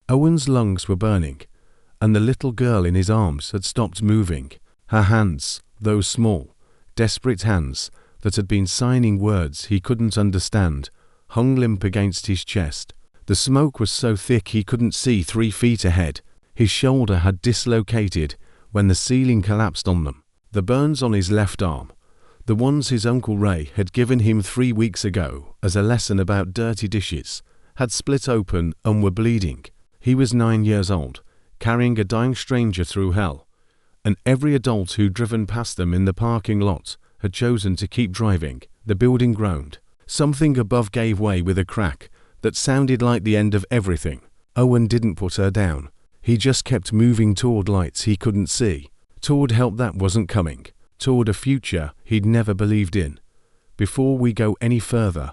Owen's lungs were burning, and the little girl in his arms had stopped moving. Her hands, those small, desperate hands that had been signing words he couldn't understand, hung limp against his chest. The smoke was so thick he couldn't see 3 feet ahead. His shoulder had dislocated when the ceiling collapsed on them. The burns on his left arm, the ones his Uncle Ray had given him 3 weeks ago as a lesson about dirty dishes, had split open and were bleeding. He was 9 years old, carrying a dying stranger through hell, and every adult who'd driven past them in the parking lot had chosen to keep driving. The building groaned. Something above gave way with a crack that sounded like the end of everything. Owen didn't put her down. He just kept moving toward lights he couldn't see, toward help that wasn't coming, toward a future he'd never believed in. Before we go any further,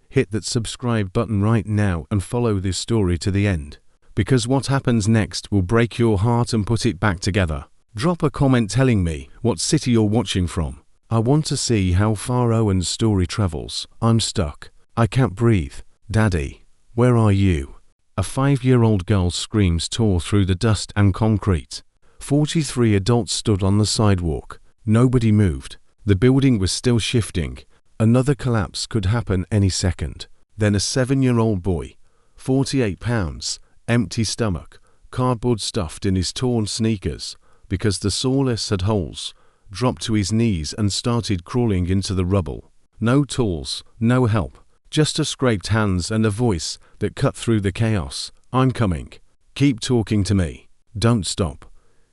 hit that subscribe button right now and follow this story to the end, because what happens next will break your heart and put it back together. Drop a comment telling me what city you're watching from. I want to see how far Owen's story travels. I'm stuck. I can't breathe. Daddy, where are you? A 5-year-old girl's screams tore through the dust and concrete. 43 adults stood on the sidewalk. Nobody moved. The building was still shifting. Another collapse could happen any second. Then a 7-year-old boy, 48 pounds, empty stomach, cardboard stuffed in his torn sneakers, because the sawless had holes, dropped to his knees and started crawling into the rubble. No tools, no help, just a scraped hands and a voice that cut through the chaos. I'm coming. Keep talking to me. Don't stop.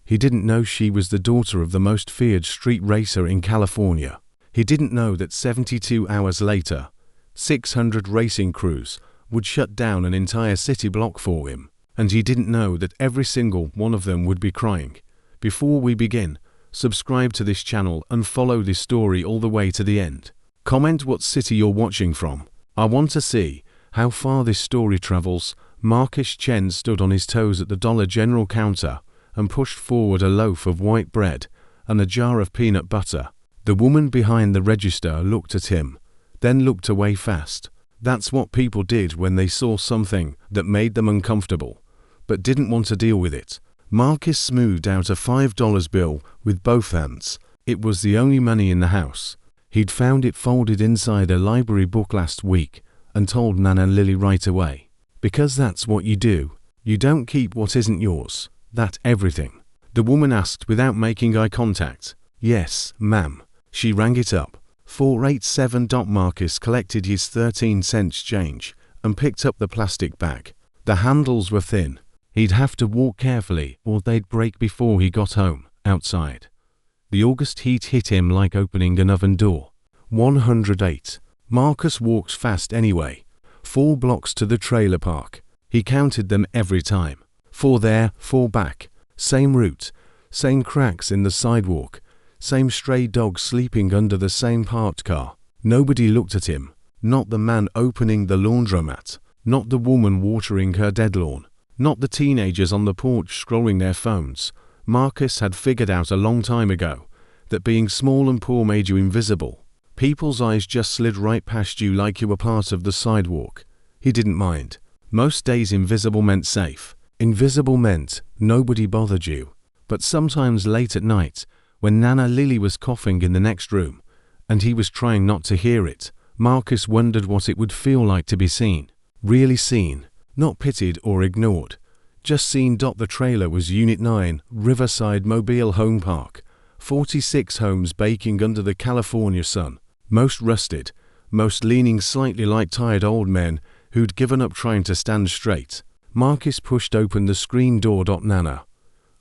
He didn't know she was the daughter of the most feared street racer in California. He didn't know that 72 hours later, 600 racing crews would shut down an entire city block for him. And he didn't know that every single one of them would be crying. Before we begin, subscribe to this channel and follow this story all the way to the end. Comment what city you're watching from. I want to see how far this story travels. Marcus Chen stood on his toes at the Dollar General counter and pushed forward a loaf of white bread and a jar of peanut butter. The woman behind the register looked at him, then looked away fast. That's what people did when they saw something that made them uncomfortable, but didn't want to deal with it. Marcus smoothed out a $5 bill with both hands. It was the only money in the house. He'd found it folded inside a library book last week and told Nana Lily right away. Because that's what you do. You don't keep what isn't yours. That everything. The woman asked without making eye contact. Yes, ma'am. She rang it up. 487. Marcus collected his 13-cent change and picked up the plastic bag. The handles were thin. He'd have to walk carefully or they'd break before he got home. Outside, the August heat hit him like opening an oven door. 108. Marcus walks fast anyway. 4 blocks to the trailer park. He counted them every time. 4 there, 4 back. Same route, same cracks in the sidewalk, same stray dog sleeping under the same parked car. Nobody looked at him. Not the man opening the laundromat. Not the woman watering her dead lawn. Not the teenagers on the porch scrolling their phones. Marcus had figured out a long time ago that being small and poor made you invisible. People's eyes just slid right past you like you were part of the sidewalk. He didn't mind. Most days invisible meant safe. Invisible meant nobody bothered you. But sometimes late at night, when Nana Lily was coughing in the next room, and he was trying not to hear it, Marcus wondered what it would feel like to be seen. Really seen. Not pitied or ignored. Just seen. The trailer was Unit 9, Riverside Mobile Home Park. 46 homes baking under the California sun. Most rusted, most leaning slightly like tired old men who'd given up trying to stand straight. Marcus pushed open the screen door. Nana.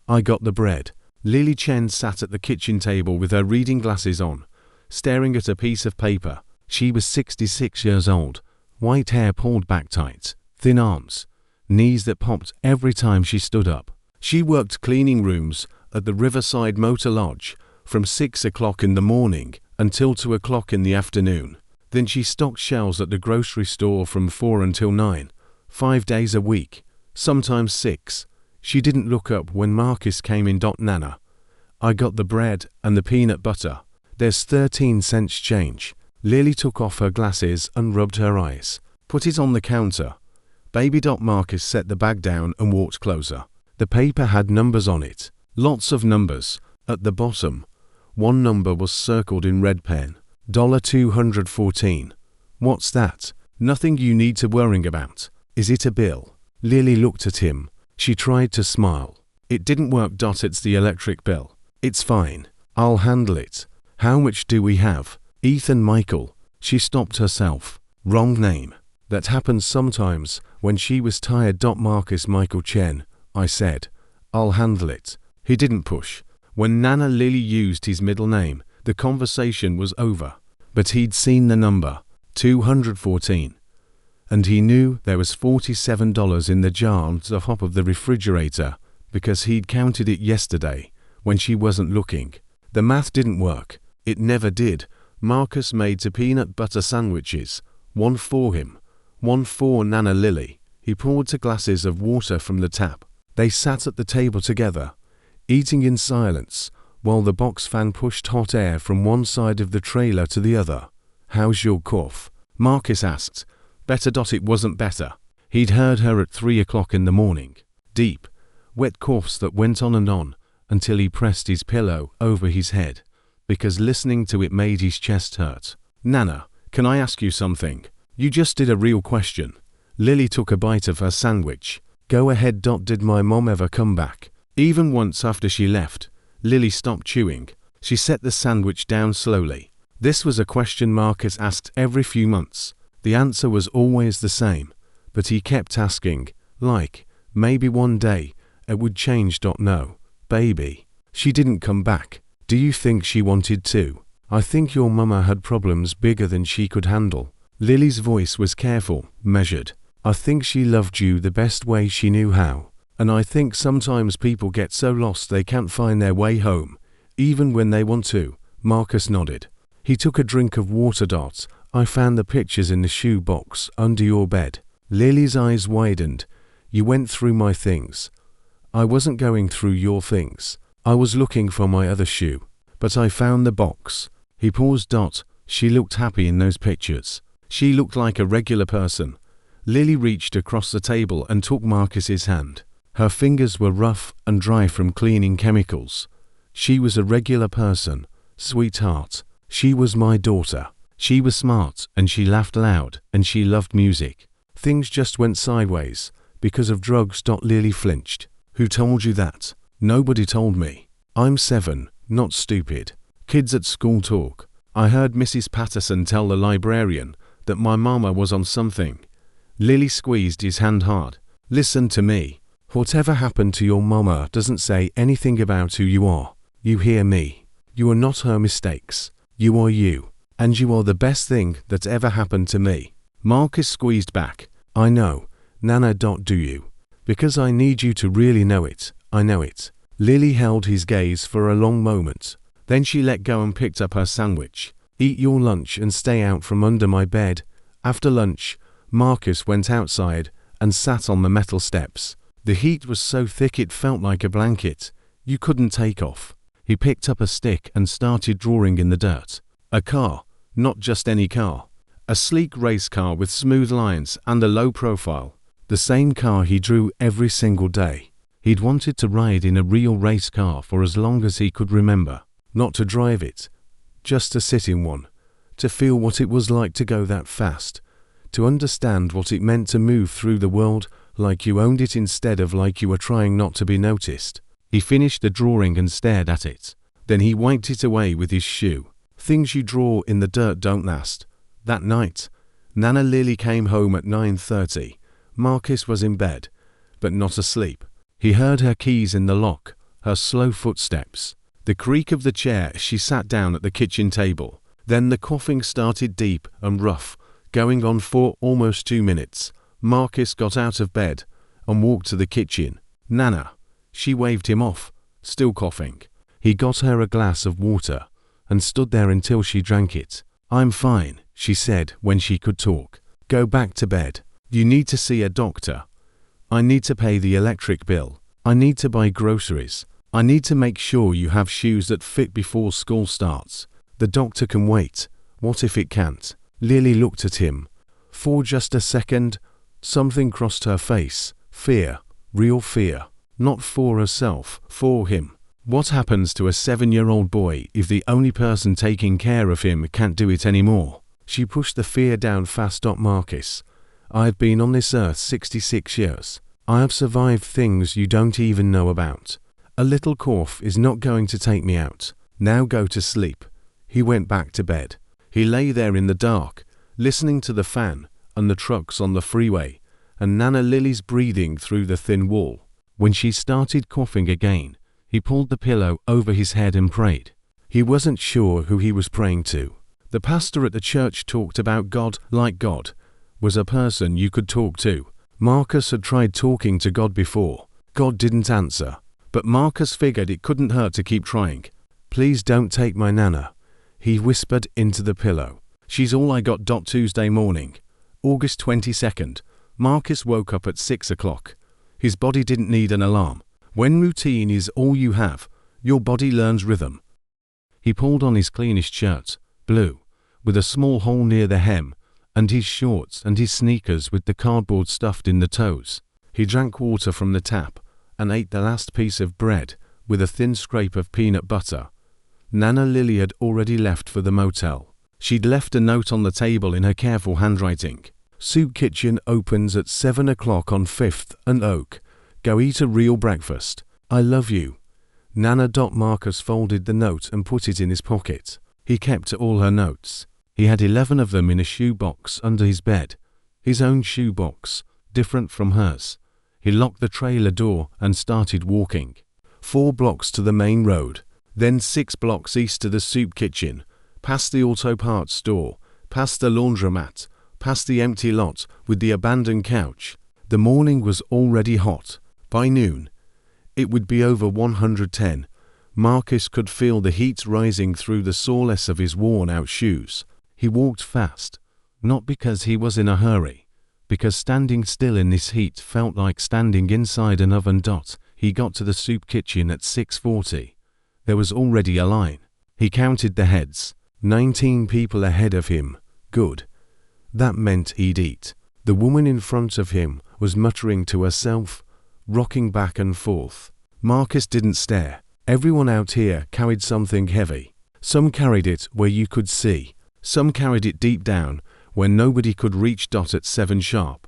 I got the bread. Lily Chen sat at the kitchen table with her reading glasses on, staring at a piece of paper. She was 66 years old. White hair pulled back tight. Thin arms, knees that popped every time she stood up. She worked cleaning rooms at the Riverside Motor Lodge from 6 o'clock in the morning until 2 o'clock in the afternoon. Then she stocked shelves at the grocery store from 4 until 9, 5 days a week, sometimes 6. She didn't look up when Marcus came in. Nana. I got the bread and the peanut butter. There's 13 cents change. Lily took off her glasses and rubbed her eyes. Put it on the counter. Baby Marcus set the bag down and walked closer. The paper had numbers on it. Lots of numbers. At the bottom, one number was circled in red pen. $214. What's that? Nothing you need to worry about. Is it a bill? Lily looked at him. She tried to smile. It didn't work. It's the electric bill. It's fine. I'll handle it. How much do we have? Ethan Michael. She stopped herself. Wrong name. That happens sometimes when she was tired. Marcus Michael Chen. I said. I'll handle it. He didn't push. When Nana Lily used his middle name, the conversation was over. But he'd seen the number, 214. And he knew there was $47 in the jar on the top of the refrigerator because he'd counted it yesterday when she wasn't looking. The math didn't work. It never did. Marcus made 2 peanut butter sandwiches, one for him, one for Nana Lily. He poured 2 glasses of water from the tap. They sat at the table together, eating in silence, while the box fan pushed hot air from one side of the trailer to the other. How's your cough? Marcus asked. Better. It wasn't better. He'd heard her at 3 o'clock in the morning. Deep, wet coughs that went on until he pressed his pillow over his head, because listening to it made his chest hurt. Nana, can I ask you something? You just did a real question. Lily took a bite of her sandwich. Go ahead. Did my mom ever come back? Even once after she left, Lily stopped chewing. She set the sandwich down slowly. This was a question Marcus asked every few months. The answer was always the same, but he kept asking, like, maybe one day it would change. No, baby. She didn't come back. Do you think she wanted to? I think your mama had problems bigger than she could handle. Lily's voice was careful, measured. I think she loved you the best way she knew how. And I think sometimes people get so lost they can't find their way home, even when they want to. Marcus nodded. He took a drink of water. I found the pictures in the shoe box under your bed. Lily's eyes widened. You went through my things. I wasn't going through your things. I was looking for my other shoe. But I found the box. He paused. She looked happy in those pictures. She looked like a regular person. Lily reached across the table and took Marcus's hand. Her fingers were rough and dry from cleaning chemicals. She was a regular person, sweetheart. She was my daughter. She was smart and she laughed loud and she loved music. Things just went sideways because of drugs. Lily flinched. Who told you that? Nobody told me. I'm 7, not stupid. Kids at school talk. I heard Mrs. Patterson tell the librarian that my mama was on something. Lily squeezed his hand hard. Listen to me. Whatever happened to your mama doesn't say anything about who you are. You hear me? You are not her mistakes. You are you. And you are the best thing that ever happened to me. Marcus squeezed back. I know. Nana. Do you? Because I need you to really know it. I know it. Lily held his gaze for a long moment. Then she let go and picked up her sandwich. Eat your lunch and stay out from under my bed. After lunch, Marcus went outside and sat on the metal steps. The heat was so thick it felt like a blanket. You couldn't take off. He picked up a stick and started drawing in the dirt. A car, not just any car. A sleek race car with smooth lines and a low profile. The same car he drew every single day. He'd wanted to ride in a real race car for as long as he could remember. Not to drive it, just to sit in one. To feel what it was like to go that fast. To understand what it meant to move through the world like you owned it instead of like you were trying not to be noticed. He finished the drawing and stared at it. Then he wiped it away with his shoe. Things you draw in the dirt don't last. That night, Nana Lily came home at 9:30. Marcus was in bed, but not asleep. He heard her keys in the lock, her slow footsteps, the creak of the chair as she sat down at the kitchen table. Then the coughing started deep and rough, going on for almost 2 minutes. Marcus got out of bed and walked to the kitchen. Nana. She waved him off, still coughing. He got her a glass of water and stood there until she drank it. I'm fine, she said when she could talk. Go back to bed. You need to see a doctor. I need to pay the electric bill. I need to buy groceries. I need to make sure you have shoes that fit before school starts. The doctor can wait. What if it can't? Lily looked at him. For just a second, Something crossed her face. Fear. Real fear. Not for herself, for him. What happens to a 7-year-old boy if the only person taking care of him can't do it anymore? She pushed the fear down fast. Marcus, I've been on this earth 66 years. I have survived things you don't even know about. A little cough is not going to take me out. Now go to sleep. He went back to bed. He lay there in the dark, listening to the fan and the trucks on the freeway, and Nana Lily's breathing through the thin wall. When she started coughing again, he pulled the pillow over his head and prayed. He wasn't sure who he was praying to. The pastor at the church talked about God like God was a person you could talk to. Marcus had tried talking to God before. God didn't answer, but Marcus figured it couldn't hurt to keep trying. Please don't take my Nana, he whispered into the pillow. She's all I got. Tuesday morning, August 22nd. Marcus woke up at 6 o'clock. His body didn't need an alarm. When routine is all you have, your body learns rhythm. He pulled on his cleanest shirt, blue, with a small hole near the hem, and his shorts and his sneakers with the cardboard stuffed in the toes. He drank water from the tap and ate the last piece of bread with a thin scrape of peanut butter. Nana Lily had already left for the motel. She'd left a note on the table in her careful handwriting. Soup kitchen opens at 7 o'clock on 5th and Oak. Go eat a real breakfast. I love you. Nana. Marcus folded the note and put it in his pocket. He kept all her notes. He had 11 of them in a shoebox under his bed. His own shoebox, different from hers. He locked the trailer door and started walking. 4 blocks to the main road, then 6 blocks east to the soup kitchen, past the auto parts store, past the laundromat, past the empty lot with the abandoned couch. The morning was already hot. By noon, it would be over 110. Marcus could feel the heat rising through the soreness of his worn-out shoes. He walked fast, not because he was in a hurry, because standing still in this heat felt like standing inside an oven. He got to the soup kitchen at 6:40. There was already a line. He counted the heads. 19 people ahead of him. Good. That meant he'd eat. The woman in front of him was muttering to herself, rocking back and forth. Marcus didn't stare. Everyone out here carried something heavy. Some carried it where you could see. Some carried it deep down where nobody could reach. At 7 sharp.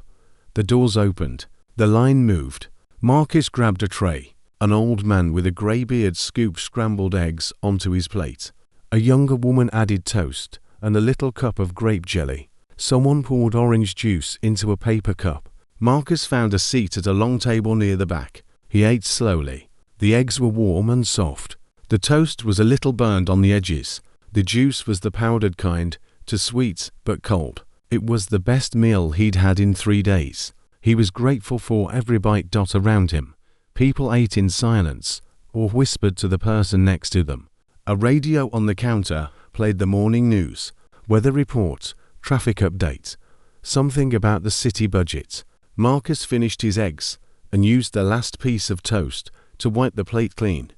The doors opened. The line moved. Marcus grabbed a tray. An old man with a grey beard scooped scrambled eggs onto his plate. A younger woman added toast and a little cup of grape jelly. Someone poured orange juice into a paper cup. Marcus found a seat at a long table near the back. He ate slowly. The eggs were warm and soft. The toast was a little burned on the edges. The juice was the powdered kind, too sweet but cold. It was the best meal he'd had in 3 days. He was grateful for every bite. Around him, people ate in silence or whispered to the person next to them. A radio on the counter played the morning news, weather report, traffic update, something about the city budget. Marcus finished his eggs and used the last piece of toast to wipe the plate clean.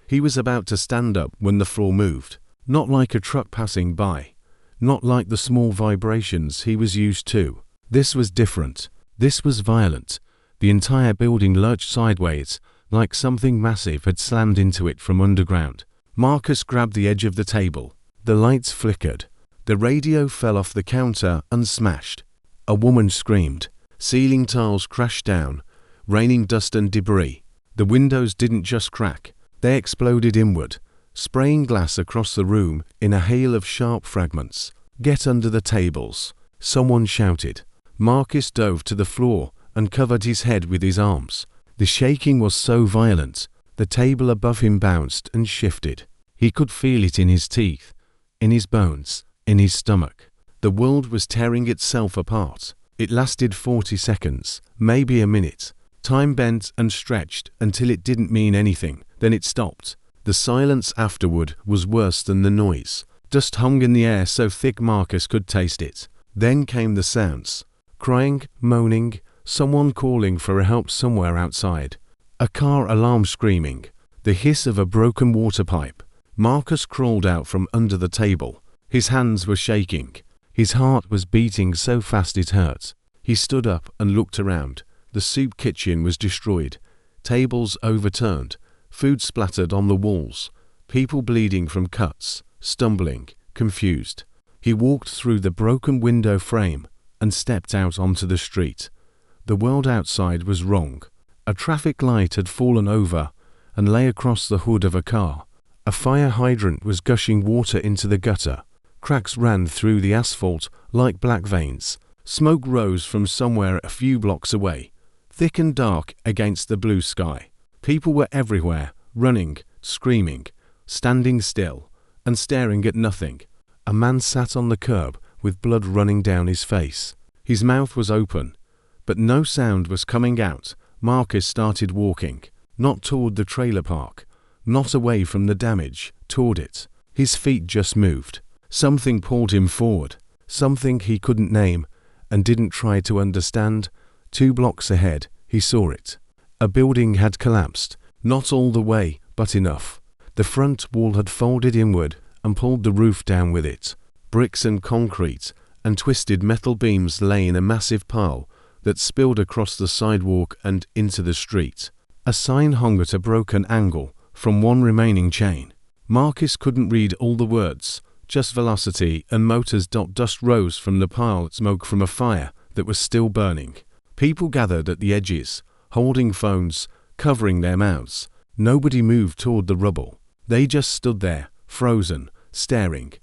He was about to stand up when the floor moved. Not like a truck passing by. Not like the small vibrations he was used to. This was different. This was violent. The entire building lurched sideways, like something massive had slammed into it from underground. Marcus grabbed the edge of the table. The lights flickered. The radio fell off the counter and smashed. A woman screamed. Ceiling tiles crashed down, raining dust and debris. The windows didn't just crack. They exploded inward, spraying glass across the room in a hail of sharp fragments. Get under the tables, someone shouted. Marcus dove to the floor and covered his head with his arms. The shaking was so violent, the table above him bounced and shifted. He could feel it in his teeth, in his bones, in his stomach. The world was tearing itself apart. It lasted 40 seconds, maybe a minute. Time bent and stretched until it didn't mean anything. Then it stopped. The silence afterward was worse than the noise. Dust hung in the air so thick Marcus could taste it. Then came the sounds. Crying, moaning, someone calling for help somewhere outside. A car alarm screaming. The hiss of a broken water pipe. Marcus crawled out from under the table. His hands were shaking. His heart was beating so fast it hurt. He stood up and looked around. The soup kitchen was destroyed. Tables overturned. Food splattered on the walls. People bleeding from cuts, stumbling, confused. He walked through the broken window frame and stepped out onto the street. The world outside was wrong. A traffic light had fallen over and lay across the hood of a car. A fire hydrant was gushing water into the gutter. Cracks ran through the asphalt like black veins. Smoke rose from somewhere a few blocks away, thick and dark against the blue sky. People were everywhere, running, screaming, standing still, and staring at nothing. A man sat on the curb with blood running down his face. His mouth was open, but no sound was coming out. Marcus started walking, not toward the trailer park, not away from the damage, toward it. His feet just moved. Something pulled him forward, something he couldn't name and didn't try to understand. 2 blocks ahead, he saw it. A building had collapsed, not all the way, but enough. The front wall had folded inward and pulled the roof down with it. Bricks and concrete and twisted metal beams lay in a massive pile that spilled across the sidewalk and into the street. A sign hung at a broken angle from one remaining chain. Marcus couldn't read all the words, just velocity and motors. Dust rose from the pile, smoke from a fire that was still burning. People gathered at the edges, holding phones, covering their mouths. Nobody moved toward the rubble. They just stood there, frozen, staring.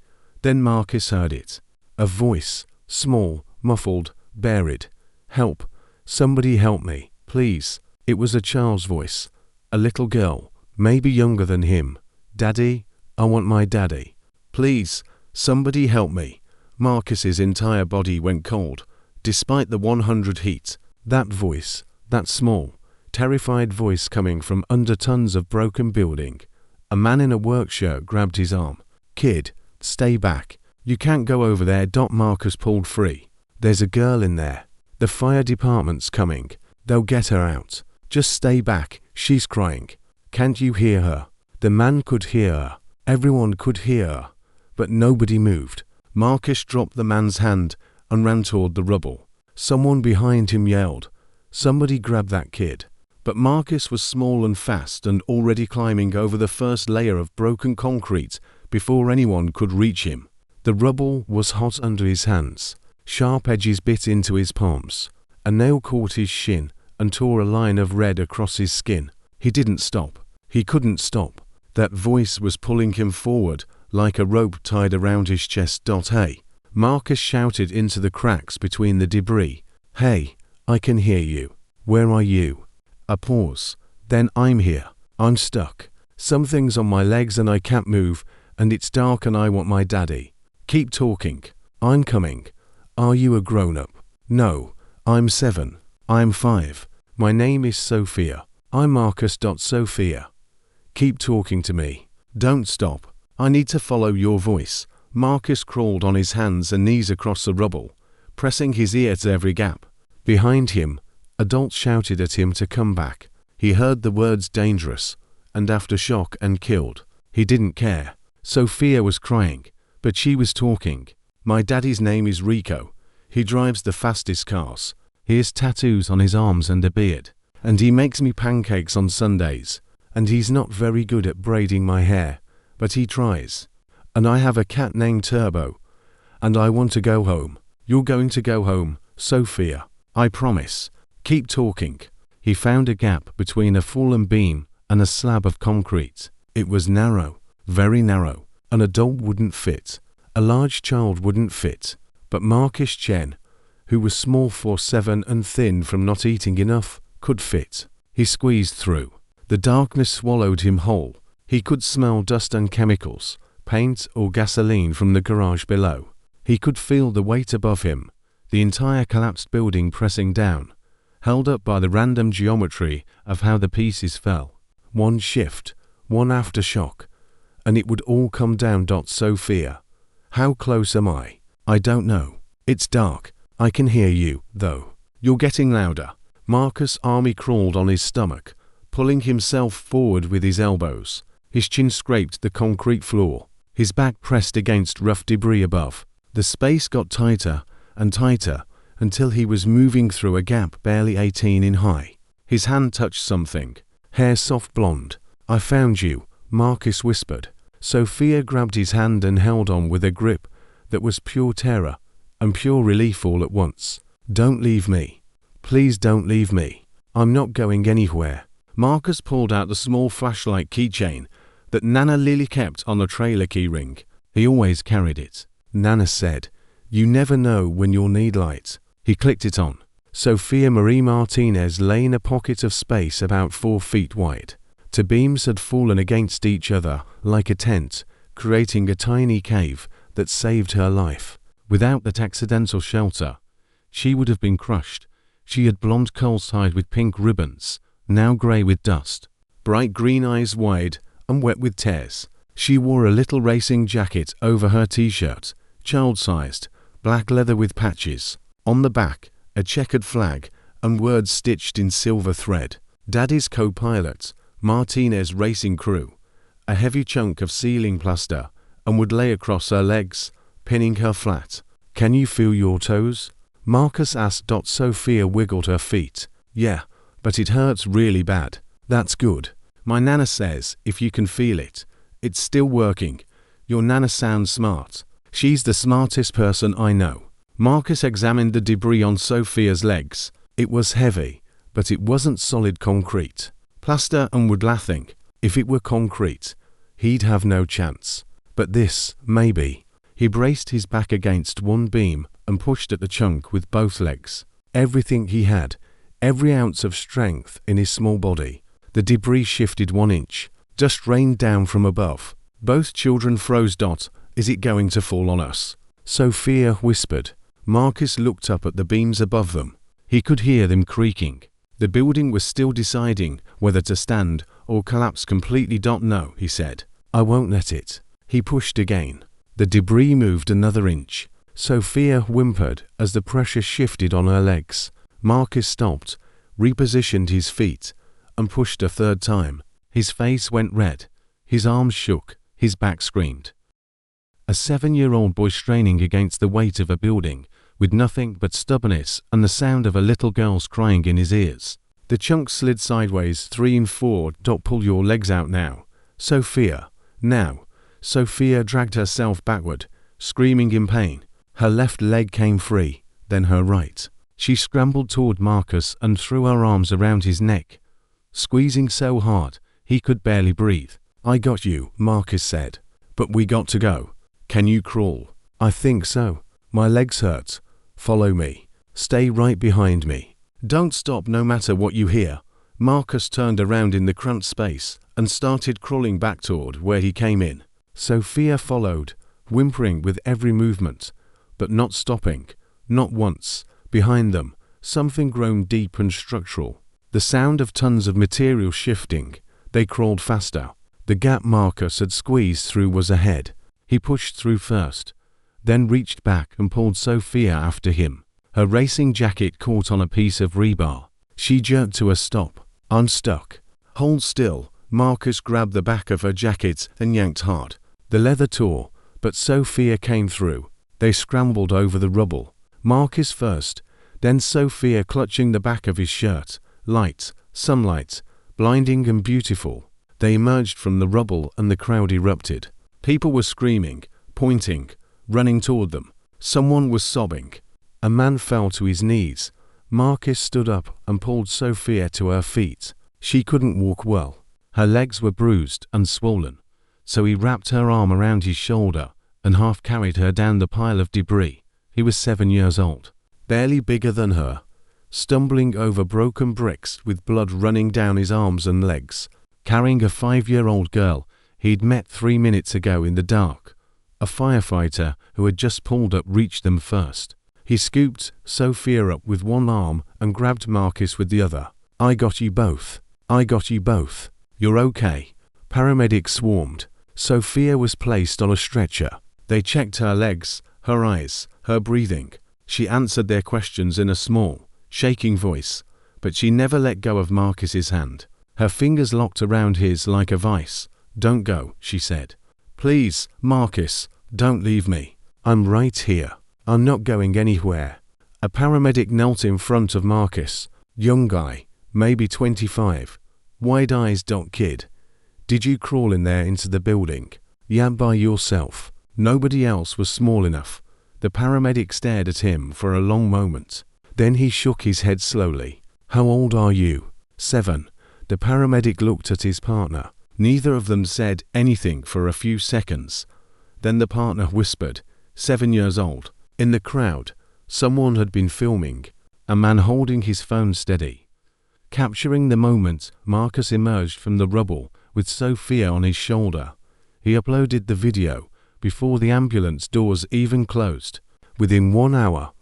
Then Marcus heard it. A voice, small, muffled, buried. Help! Somebody help me, please. It was a child's voice. A little girl, maybe younger than him. Daddy, I want my daddy. Please, somebody help me. Marcus's entire body went cold, despite the 100 heat. That voice, that small, terrified voice coming from under tons of broken building. A man in a work shirt grabbed his arm. Kid, stay back. You can't go over there. Marcus pulled free. There's a girl in there. The fire department's coming. They'll get her out. Just stay back. She's crying. Can't you hear her? The man could hear her. Everyone could hear her. But nobody moved. Marcus dropped the man's hand and ran toward the rubble. Someone behind him yelled, "Somebody grab that kid." But Marcus was small and fast and already climbing over the first layer of broken concrete before anyone could reach him. The rubble was hot under his hands. Sharp edges bit into his palms. A nail caught his shin and tore a line of red across his skin. He didn't stop. He couldn't stop. That voice was pulling him forward like a rope tied around his chest. Hey! Marcus shouted into the cracks between the debris. Hey, I can hear you. Where are you? A pause. Then I'm here. I'm stuck. Something's on my legs and I can't move, and it's dark and I want my daddy. Keep talking. I'm coming. Are you a grown-up? No. I'm 7. I'm 5. My name is Sophia. I'm Marcus. Sophia. Keep talking to me. Don't stop. I need to follow your voice. Marcus crawled on his hands and knees across the rubble, pressing his ear to every gap. Behind him, adults shouted at him to come back. He heard the words dangerous, and aftershock and killed. He didn't care. Sophia was crying, but she was talking. My daddy's name is Rico. He drives the fastest cars. He has tattoos on his arms and a beard. And he makes me pancakes on Sundays. And he's not very good at braiding my hair, but he tries. And I have a cat named Turbo. And I want to go home. You're going to go home, Sophia. I promise. Keep talking. He found a gap between a fallen beam and a slab of concrete. It was narrow, very narrow. An adult wouldn't fit. A large child wouldn't fit. But Marcus Chen, who was small for 7 and thin from not eating enough, could fit. He squeezed through. The darkness swallowed him whole. He could smell dust and chemicals, paint or gasoline from the garage below. He could feel the weight above him, the entire collapsed building pressing down, held up by the random geometry of how the pieces fell. One shift, one aftershock, and it would all come down. Sophia. How close am I? I don't know. It's dark. I can hear you, though. You're getting louder. Marcus Army crawled on his stomach, pulling himself forward with his elbows. His chin scraped the concrete floor. His back pressed against rough debris above. The space got tighter and tighter until he was moving through a gap barely 18 in high. His hand touched something. Hair soft blonde. "I found you," Marcus whispered. Sophia grabbed his hand and held on with a grip that was pure terror and pure relief all at once. "Don't leave me. Please don't leave me. I'm not going anywhere." Marcus pulled out the small flashlight keychain that Nana Lily kept on the trailer keyring. He always carried it. Nana said, "You never know when you'll need light." He clicked it on. Sophia Marie Martinez lay in a pocket of space about 4 feet wide. Two beams had fallen against each other like a tent, creating a tiny cave that saved her life. Without that accidental shelter, she would have been crushed. She had blonde curls tied with pink ribbons, now grey with dust, bright green eyes wide and wet with tears. She wore a little racing jacket over her t-shirt, child-sized, black leather with patches. On the back, a checkered flag and words stitched in silver thread. "Daddy's co-pilot, Martinez Racing Crew." A heavy chunk of ceiling plaster and would lay across her legs, pinning her flat. "Can you feel your toes?" Marcus asked. Sophia wiggled her feet. "Yeah, but it hurts really bad." "That's good. My Nana says if you can feel it, it's still working." "Your Nana sounds smart." "She's the smartest person I know." Marcus examined the debris on Sophia's legs. It was heavy, but it wasn't solid concrete. Plaster and wood lathing. If it were concrete, he'd have no chance. But this, maybe. He braced his back against one beam and pushed at the chunk with both legs. Everything he had, every ounce of strength in his small body. The debris shifted 1 inch. Dust rained down from above. Both children froze. "Is it going to fall on us?" Sophia whispered. Marcus looked up at the beams above them. He could hear them creaking. The building was still deciding whether to stand or collapse completely. "No," he said. "I won't let it." He pushed again. The debris moved another inch. Sophia whimpered as the pressure shifted on her legs. Marcus stopped, repositioned his feet, and pushed a third time. His face went red. His arms shook. His back screamed. A 7-year-old boy straining against the weight of a building, with nothing but stubbornness and the sound of a little girl's crying in his ears. The chunk slid sideways 3 and 4. "Pull your legs out now." "Sophia, now." Sophia dragged herself backward, screaming in pain. Her left leg came free, then her right. She scrambled toward Marcus and threw her arms around his neck, squeezing so hard he could barely breathe. "I got you," Marcus said. "But we got to go." "Can you crawl?" "I think so. My legs hurt." "Follow me. Stay right behind me. Don't stop no matter what you hear." Marcus turned around in the cramped space and started crawling back toward where he came in. Sophia followed, whimpering with every movement, but not stopping, not once. Behind them, something groaned deep and structural. The sound of tons of material shifting. They crawled faster. The gap Marcus had squeezed through was ahead. He pushed through first, then reached back and pulled Sophia after him. Her racing jacket caught on a piece of rebar. She jerked to a stop. "I'm stuck." "Hold still." Marcus grabbed the back of her jacket and yanked hard. The leather tore, but Sophia came through. They scrambled over the rubble. Marcus first, then Sophia clutching the back of his shirt. Light, sunlight, blinding and beautiful. They emerged from the rubble and the crowd erupted. People were screaming, pointing, running toward them. Someone was sobbing. A man fell to his knees. Marcus stood up and pulled Sophia to her feet. She couldn't walk well. Her legs were bruised and swollen, so he wrapped her arm around his shoulder and half carried her down the pile of debris. He was 7 years old, barely bigger than her, stumbling over broken bricks with blood running down his arms and legs, carrying a 5-year-old girl he'd met 3 minutes ago in the dark. A firefighter who had just pulled up reached them first. He scooped Sophia up with one arm and grabbed Marcus with the other. "I got you both. I got you both. You're okay." Paramedics swarmed. Sophia was placed on a stretcher. They checked her legs, her eyes, her breathing. She answered their questions in a small, shaking voice, but she never let go of Marcus's hand. Her fingers locked around his like a vice. "Don't go," she said. "Please, Marcus, don't leave me. I'm right here. I'm not going anywhere." A paramedic knelt in front of Marcus. Young guy, maybe 25. Wide eyes. Kid. Did you crawl in there into the building? Yeah, by yourself. Nobody else was small enough. The paramedic stared at him for a long moment. Then he shook his head slowly. How old are you? 7. The paramedic looked at his partner. Neither of them said anything for a few seconds. Then the partner whispered, 7 years old. In the crowd, someone had been filming, a man holding his phone steady. Capturing the moment, Marcus emerged from the rubble with Sophia on his shoulder. He uploaded the video before the ambulance doors even closed. Within 1 hour,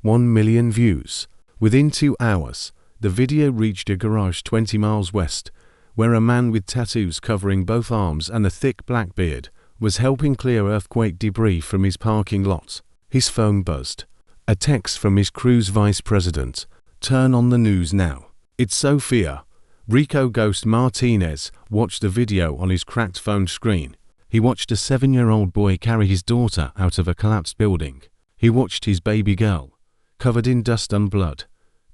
1 million views. Within 2 hours, the video reached a garage 20 miles west, where a man with tattoos covering both arms and a thick black beard was helping clear earthquake debris from his parking lot. His phone buzzed. A text from his crew's vice president. Turn on the news now. It's Sophia. Rico Ghost Martinez watched the video on his cracked phone screen. He watched a 7-year-old boy carry his daughter out of a collapsed building. He watched his baby girl, covered in dust and blood,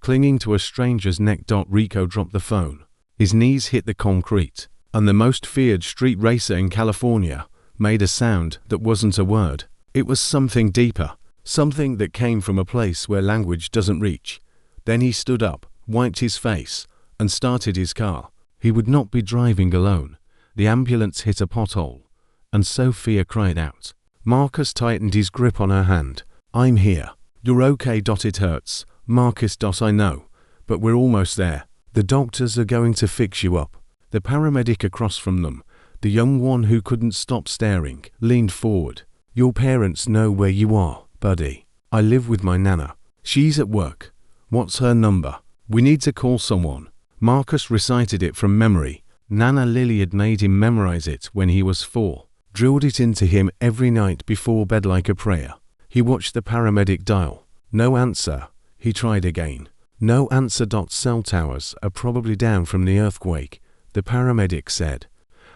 clinging to a stranger's neck. Rico dropped the phone. His knees hit the concrete, and the most feared street racer in California made a sound that wasn't a word. It was something deeper, something that came from a place where language doesn't reach. Then he stood up, wiped his face, and started his car. He would not be driving alone. The ambulance hit a pothole, and Sophia cried out. Marcus tightened his grip on her hand. I'm here. You're okay. It hurts. Marcus. I know, but we're almost there. The doctors are going to fix you up. The paramedic across from them, the young one who couldn't stop staring, leaned forward. Your parents know where you are, buddy. I live with my nana. She's at work. What's her number? We need to call someone. Marcus recited it from memory. Nana Lily had made him memorize it when he was 4, drilled it into him every night before bed like a prayer. He watched the paramedic dial. No answer. He tried again. No answer. Cell towers are probably down from the earthquake, the paramedic said.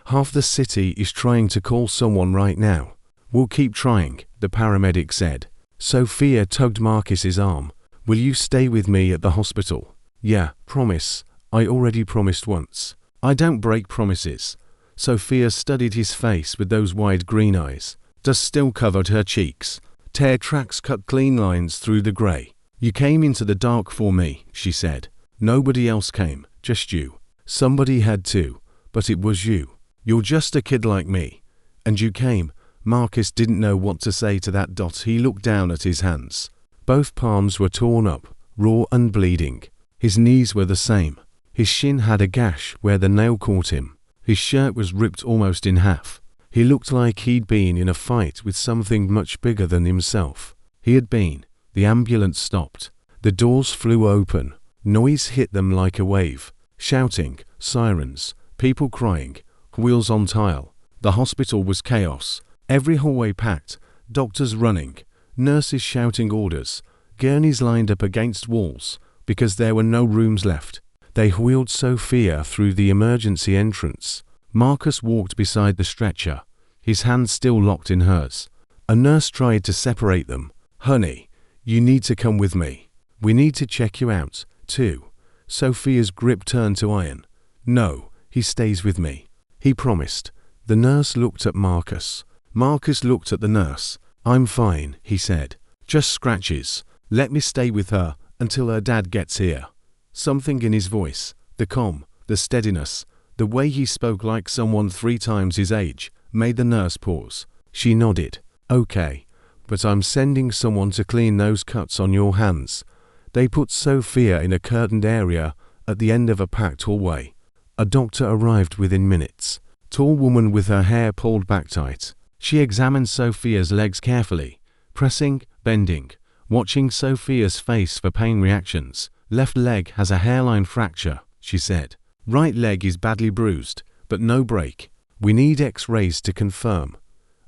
Half the city is trying to call someone right now. We'll keep trying, the paramedic said. Sophia tugged Marcus's arm. Will you stay with me at the hospital? Yeah, promise. I already promised once. I don't break promises. Sophia studied his face with those wide green eyes. Dust still covered her cheeks. Tear tracks cut clean lines through the grey. You came into the dark for me, she said. Nobody else came, just you. Somebody had to, but it was you. You're just a kid like me. And you came. Marcus didn't know what to say to that. He looked down at his hands. Both palms were torn up, raw and bleeding. His knees were the same. His shin had a gash where the nail caught him. His shirt was ripped almost in half. He looked like he'd been in a fight with something much bigger than himself. He had been. The ambulance stopped. The doors flew open. Noise hit them like a wave. Shouting, sirens, people crying, wheels on tile. The hospital was chaos. Every hallway packed, doctors running, nurses shouting orders, gurneys lined up against walls because there were no rooms left. They wheeled Sophia through the emergency entrance. Marcus walked beside the stretcher, his hand still locked in hers. A nurse tried to separate them. Honey, you need to come with me. We need to check you out, too. Sophia's grip turned to iron. No, he stays with me. He promised. The nurse looked at Marcus. Marcus looked at the nurse. I'm fine, he said. Just scratches. Let me stay with her until her dad gets here. Something in his voice, the calm, the steadiness, the way he spoke like someone 3 times his age, made the nurse pause. She nodded. Okay. But I'm sending someone to clean those cuts on your hands. They put Sophia in a curtained area at the end of a packed hallway. A doctor arrived within minutes. Tall woman with her hair pulled back tight. She examined Sophia's legs carefully, pressing, bending, watching Sophia's face for pain reactions. Left leg has a hairline fracture, she said. Right leg is badly bruised, but no break. We need X-rays to confirm.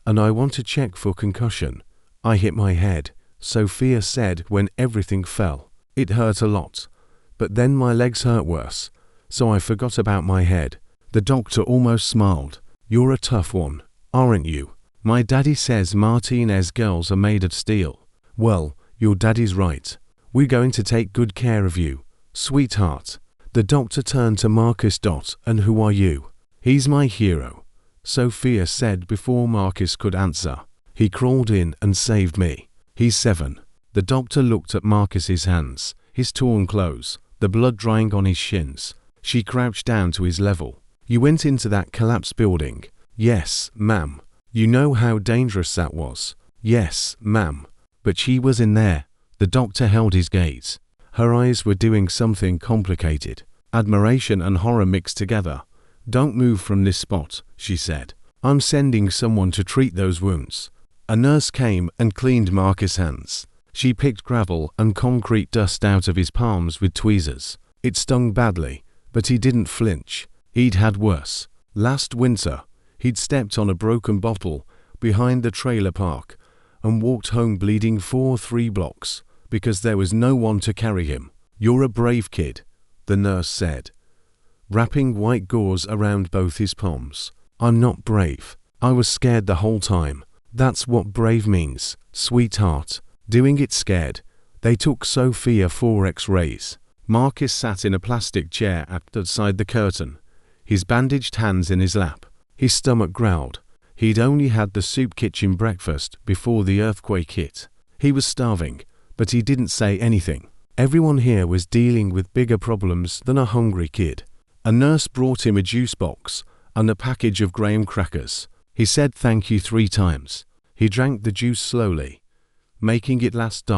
And I want to check for concussion. I hit my head, Sophia said when everything fell. It hurt a lot. But then my legs hurt worse, so I forgot about my head. The doctor almost smiled. You're a tough one, aren't you? My daddy says Martinez girls are made of steel. Well, your daddy's right. We're going to take good care of you, sweetheart. The doctor turned to Marcus. And who are you? He's my hero, Sophia said before Marcus could answer. He crawled in and saved me. He's 7. The doctor looked at Marcus's hands, his torn clothes, the blood drying on his shins. She crouched down to his level. You went into that collapsed building? Yes, ma'am. You know how dangerous that was? Yes, ma'am. But she was in there. The doctor held his gaze. Her eyes were doing something complicated. Admiration and horror mixed together. Don't move from this spot, she said. I'm sending someone to treat those wounds. A nurse came and cleaned Marcus' hands. She picked gravel and concrete dust out of his palms with tweezers. It stung badly, but he didn't flinch. He'd had worse. Last winter, he'd stepped on a broken bottle behind the trailer park and walked home bleeding for 3 blocks because there was no one to carry him. You're a brave kid, the nurse said, wrapping white gauze around both his palms. I'm not brave. I was scared the whole time. That's what brave means, sweetheart. Doing it scared. They took Sophia for X-rays. Marcus sat in a plastic chair outside the curtain, his bandaged hands in his lap. His stomach growled. He'd only had the soup kitchen breakfast before the earthquake hit. He was starving, but he didn't say anything. Everyone here was dealing with bigger problems than a hungry kid. A nurse brought him a juice box and a package of graham crackers. He said thank you 3 times. He drank the juice slowly, making it last.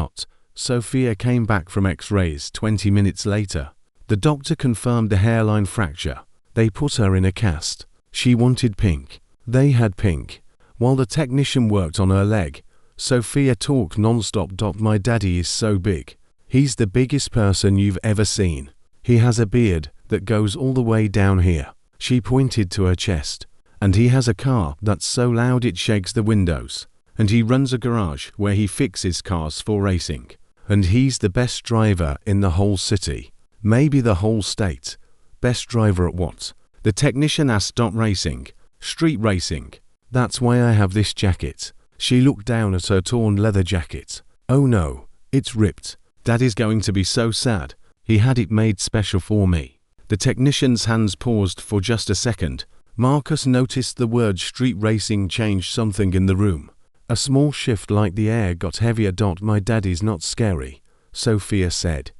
Sophia came back from X-rays 20 minutes later. The doctor confirmed the hairline fracture. They put her in a cast. She wanted pink. They had pink. While the technician worked on her leg, Sophia talked non-stop. My daddy is so big. He's the biggest person you've ever seen. He has a beard that goes all the way down here. She pointed to her chest. And he has a car that's so loud it shakes the windows. And he runs a garage where he fixes cars for racing. And he's the best driver in the whole city. Maybe the whole state. Best driver at what? The technician asked. Racing. Street racing. That's why I have this jacket. She looked down at her torn leather jacket. Oh no, it's ripped. Daddy's going to be so sad. He had it made special for me. The technician's hands paused for just a second. Marcus noticed the word street racing changed something in the room. A small shift like the air got heavier. My daddy's not scary, Sophia said,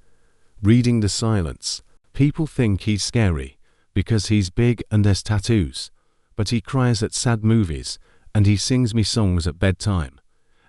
reading the silence. People think he's scary because he's big and has tattoos. But he cries at sad movies and he sings me songs at bedtime.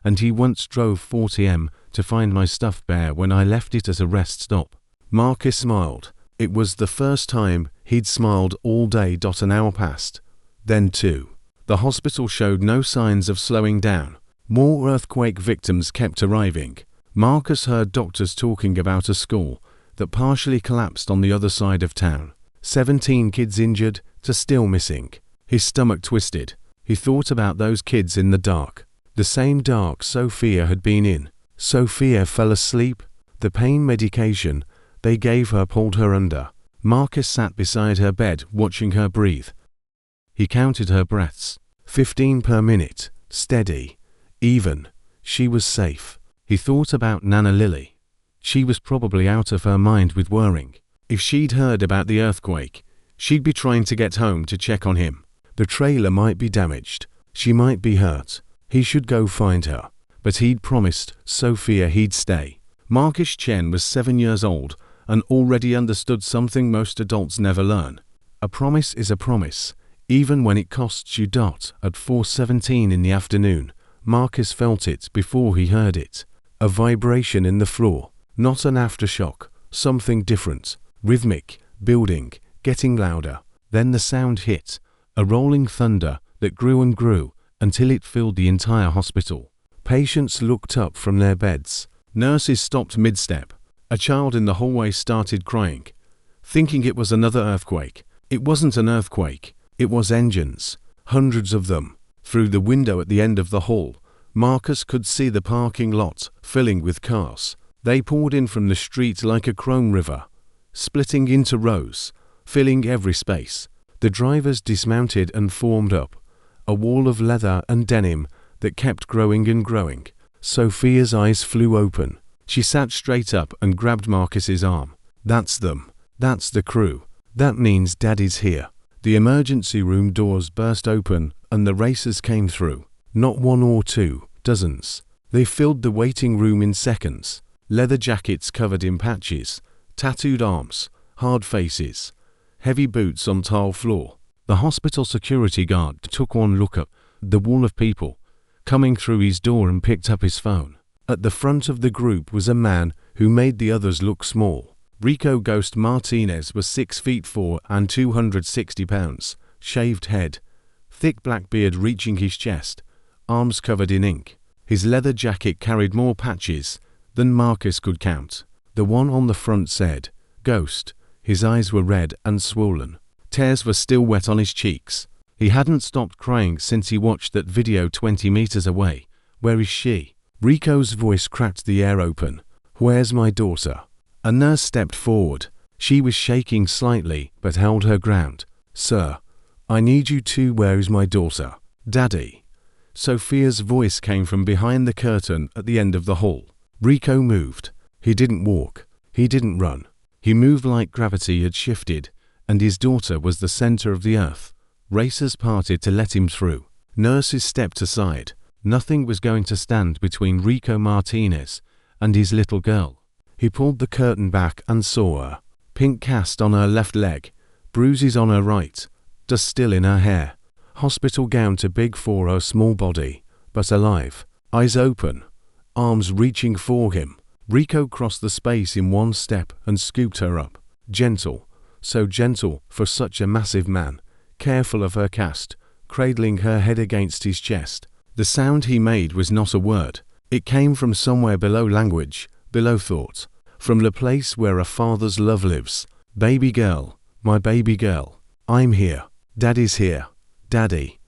And he once drove 40 to find my stuffed bear when I left it at a rest stop. Marcus smiled. It was the first time he'd smiled all day. An hour passed. Then 2. The hospital showed no signs of slowing down. More earthquake victims kept arriving. Marcus heard doctors talking about a school that partially collapsed on the other side of town. 17 kids injured to still missing. His stomach twisted. He thought about those kids in the dark. The same dark Sophia had been in. Sophia fell asleep. The pain medication they gave her pulled her under. Marcus sat beside her bed watching her breathe. He counted her breaths. 15 per minute. Steady. Even. She was safe. He thought about Nana Lily. She was probably out of her mind with worrying. If she'd heard about the earthquake, she'd be trying to get home to check on him. The trailer might be damaged. She might be hurt. He should go find her. But he'd promised Sophia he'd stay. Marcus Chen was 7 years old and already understood something most adults never learn. A promise is a promise, even when it costs you. At 4:17 in the afternoon, Marcus felt it before he heard it. A vibration in the floor, not an aftershock, something different, rhythmic, building, getting louder. Then the sound hit, a rolling thunder that grew and grew until it filled the entire hospital. Patients looked up from their beds. Nurses stopped mid-step. A child in the hallway started crying, thinking it was another earthquake. It wasn't an earthquake. It was engines, hundreds of them. Through the window at the end of the hall, Marcus could see the parking lot filling with cars. They poured in from the street like a chrome river, splitting into rows, filling every space. The drivers dismounted and formed up, a wall of leather and denim that kept growing and growing. Sophia's eyes flew open. She sat straight up and grabbed Marcus's arm. That's them. That's the crew. That means Daddy's here. The emergency room doors burst open and the racers came through. Not one or two, dozens. They filled the waiting room in seconds. Leather jackets covered in patches, tattooed arms, hard faces, heavy boots on tile floor. The hospital security guard took one look at the wall of people coming through his door and picked up his phone. At the front of the group was a man who made the others look small. Rico Ghost Martinez was 6'4" and 260 pounds, shaved head, thick black beard reaching his chest, arms covered in ink. His leather jacket carried more patches than Marcus could count. The one on the front said, "Ghost." His eyes were red and swollen. Tears were still wet on his cheeks. He hadn't stopped crying since he watched that video 20 meters away. Where is she? Rico's voice cracked the air open. Where's my daughter? A nurse stepped forward. She was shaking slightly, but held her ground. Sir, I need you to. Where is my daughter? Daddy. Sophia's voice came from behind the curtain at the end of the hall. Rico moved. He didn't walk. He didn't run. He moved like gravity had shifted, and his daughter was the center of the earth. Racers parted to let him through. Nurses stepped aside. Nothing was going to stand between Rico Martinez and his little girl. He pulled the curtain back and saw her. Pink cast on her left leg, bruises on her right, dust still in her hair. Hospital gown too big for her small body, but alive. Eyes open, arms reaching for him. Rico crossed the space in one step and scooped her up. Gentle, so gentle for such a massive man, careful of her cast, cradling her head against his chest. The sound he made was not a word. It came from somewhere below language, below thought, from the place where a father's love lives. Baby girl, my baby girl, I'm here. Daddy's here. Daddy.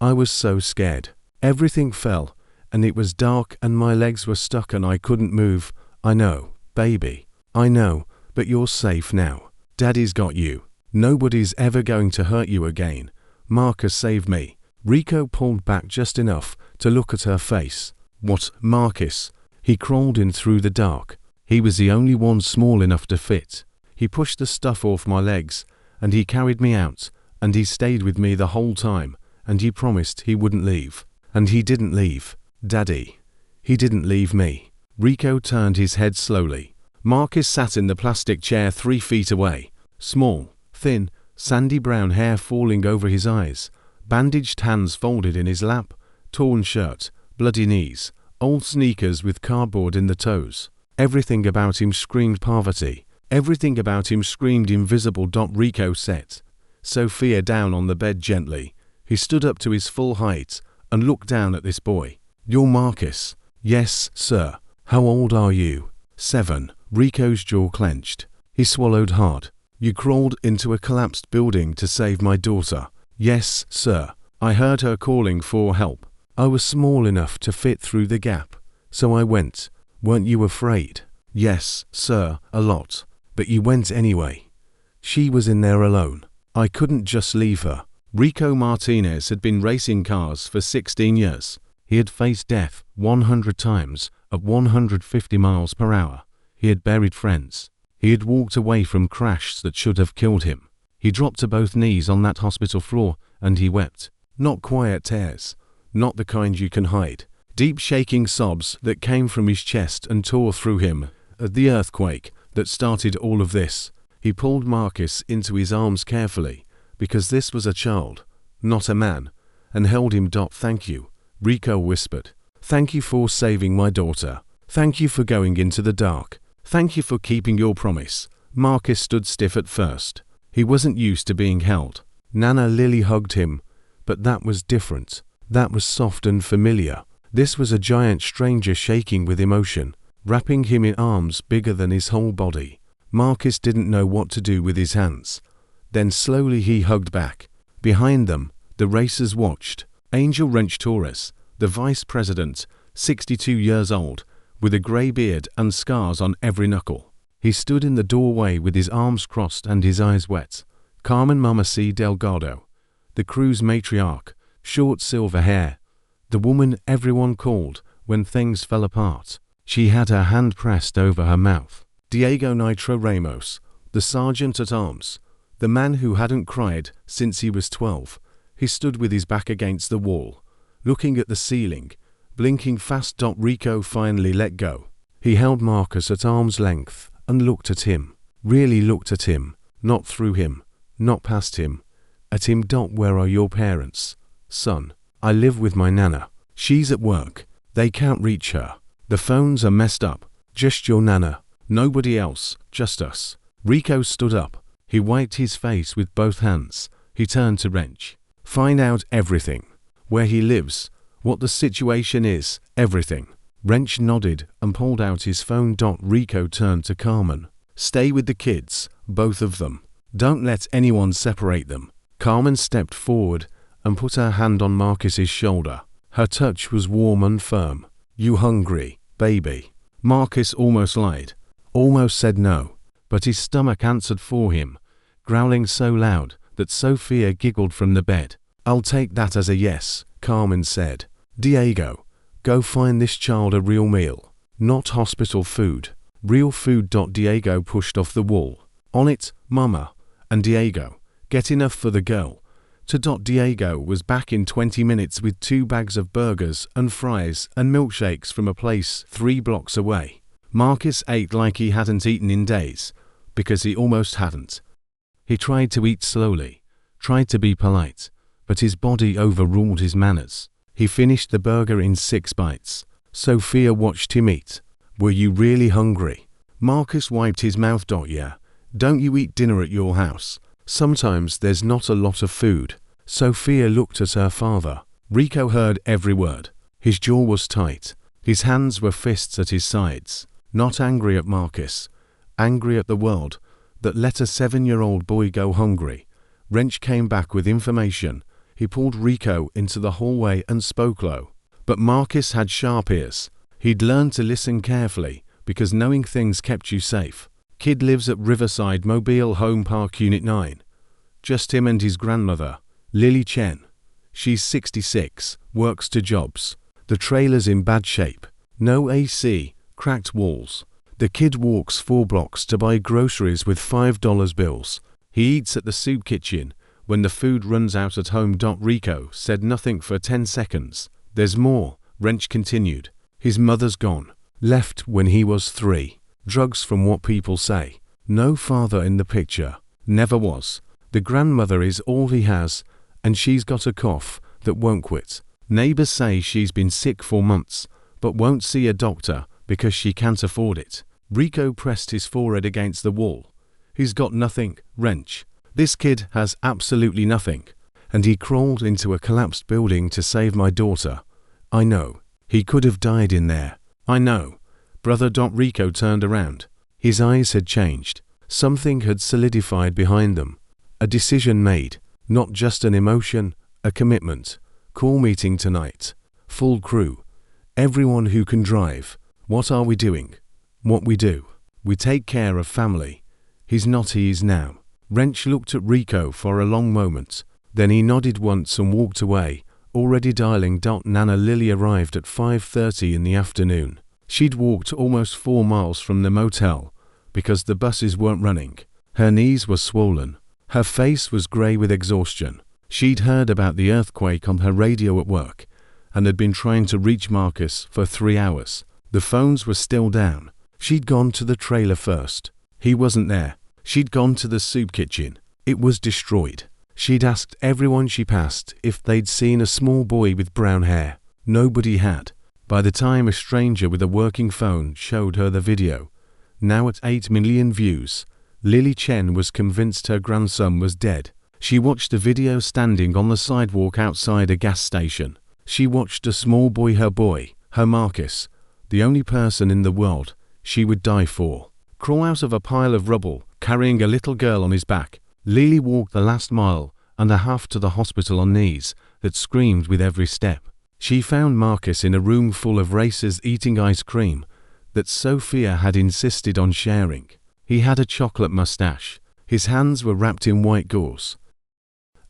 I was so scared. Everything fell, and it was dark and my legs were stuck and I couldn't move. I know, baby. I know, but you're safe now. Daddy's got you. Nobody's ever going to hurt you again. Marcus saved me. Rico pulled back just enough to look at her face. What, Marcus? He crawled in through the dark. He was the only one small enough to fit. He pushed the stuff off my legs, and he carried me out, and he stayed with me the whole time, and he promised he wouldn't leave. And he didn't leave. Daddy. He didn't leave me. Rico turned his head slowly. Marcus sat in the plastic chair 3 feet away. Small, thin, sandy brown hair falling over his eyes, bandaged hands folded in his lap, torn shirt, bloody knees, old sneakers with cardboard in the toes. Everything about him screamed poverty. Everything about him screamed invisible. Rico set Sophia down on the bed gently. He stood up to his full height and looked down at this boy. You're Marcus? Yes, sir. How old are you? 7. Rico's jaw clenched. He swallowed hard. You crawled into a collapsed building to save my daughter. Yes, sir. I heard her calling for help. I was small enough to fit through the gap, so I went. Weren't you afraid? Yes, sir, a lot. But you went anyway. She was in there alone. I couldn't just leave her. Rico Martinez had been racing cars for 16 years. He had faced death 100 times at 150 miles per hour. He had buried friends. He had walked away from crashes that should have killed him. He dropped to both knees on that hospital floor and he wept. Not quiet tears. Not the kind you can hide. Deep shaking sobs that came from his chest and tore through him. At the earthquake that started all of this. He pulled Marcus into his arms carefully, because this was a child, not a man, and held him. Thank you, Rico whispered. Thank you for saving my daughter. Thank you for going into the dark. Thank you for keeping your promise. Marcus stood stiff at first. He wasn't used to being held. Nana Lily hugged him, but that was different. That was soft and familiar. This was a giant stranger shaking with emotion, wrapping him in arms bigger than his whole body. Marcus didn't know what to do with his hands. Then slowly he hugged back. Behind them, the racers watched. Angel Wrench Torres, the vice president, 62 years old, with a grey beard and scars on every knuckle. He stood in the doorway with his arms crossed and his eyes wet. Carmen Mama C. Delgado, the crew's matriarch, short silver hair, the woman everyone called when things fell apart. She had her hand pressed over her mouth. Diego Nitro Ramos, the sergeant at arms, the man who hadn't cried since he was 12. He stood with his back against the wall, looking at the ceiling, blinking fast. Rico finally let go. He held Marcus at arm's length and looked at him. Really looked at him, not through him, not past him. At him. Where are your parents? Son, I live with my nana. She's at work. They can't reach her. The phones are messed up. Just your nana. Nobody else, just us. Rico stood up. He wiped his face with both hands. He turned to Wrench. Find out everything. Where he lives, what the situation is, everything. Wrench nodded and pulled out his phone. Rico turned to Carmen. Stay with the kids, both of them. Don't let anyone separate them. Carmen stepped forward and put her hand on Marcus's shoulder. Her touch was warm and firm. You hungry, baby? Marcus almost lied, almost said no, but his stomach answered for him, growling so loud that Sophia giggled from the bed. I'll take that as a yes, Carmen said. Diego, go find this child a real meal, not hospital food. Real food. Diego pushed off the wall. On it, Mama, and Diego, get enough for the girl. Diego was back in 20 minutes with 2 bags of burgers and fries and milkshakes from a place 3 blocks away. Marcus ate like he hadn't eaten in days, because he almost hadn't. He tried to eat slowly, tried to be polite, but his body overruled his manners. He finished the burger in 6 bites. Sophia watched him eat. Were you really hungry? Marcus wiped his mouth. Yeah. Don't you eat dinner at your house? Sometimes there's not a lot of food. Sophia looked at her father. Rico heard every word. His jaw was tight. His hands were fists at his sides. Not angry at Marcus. Angry at the world that let a 7-year-old boy go hungry. Wrench came back with information. He pulled Rico into the hallway and spoke low. But Marcus had sharp ears. He'd learned to listen carefully because knowing things kept you safe. Kid lives at Riverside Mobile Home Park Unit 9. Just him and his grandmother, Lily Chen. She's 66, works 2 jobs. The trailer's in bad shape. No AC, cracked walls. The kid walks 4 blocks to buy groceries with $5 bills. He eats at the soup kitchen when the food runs out at home. Rico said nothing for 10 seconds. There's more, Wrench continued. His mother's gone. Left when he was 3. Drugs from what people say. No father in the picture. Never was. The grandmother is all he has, and she's got a cough that won't quit. Neighbors say she's been sick for months, but won't see a doctor because she can't afford it. Rico pressed his forehead against the wall. He's got nothing, Wrench. This kid has absolutely nothing. And he crawled into a collapsed building to save my daughter. I know. He could have died in there. I know. Brother. Rico turned around. His eyes had changed. Something had solidified behind them. A decision made. Not just an emotion, a commitment. Call meeting tonight. Full crew. Everyone who can drive. What are we doing? What we do. We take care of family. He's not. He is now. Wrench looked at Rico for a long moment. Then he nodded once and walked away, already dialing. Nana Lily arrived at 5:30 in the afternoon. She'd walked almost 4 miles from the motel because the buses weren't running. Her knees were swollen. Her face was grey with exhaustion. She'd heard about the earthquake on her radio at work and had been trying to reach Marcus for 3 hours. The phones were still down. She'd gone to the trailer first. He wasn't there. She'd gone to the soup kitchen. It was destroyed. She'd asked everyone she passed if they'd seen a small boy with brown hair. Nobody had. By the time a stranger with a working phone showed her the video, now at 8 million views, Lily Chen was convinced her grandson was dead. She watched the video standing on the sidewalk outside a gas station. She watched a small boy, her Marcus, the only person in the world she would die for, crawl out of a pile of rubble, carrying a little girl on his back. Lily walked the last mile and a half to the hospital on knees that screamed with every step. She found Marcus in a room full of racers eating ice cream that Sophia had insisted on sharing. He had a chocolate mustache. His hands were wrapped in white gauze.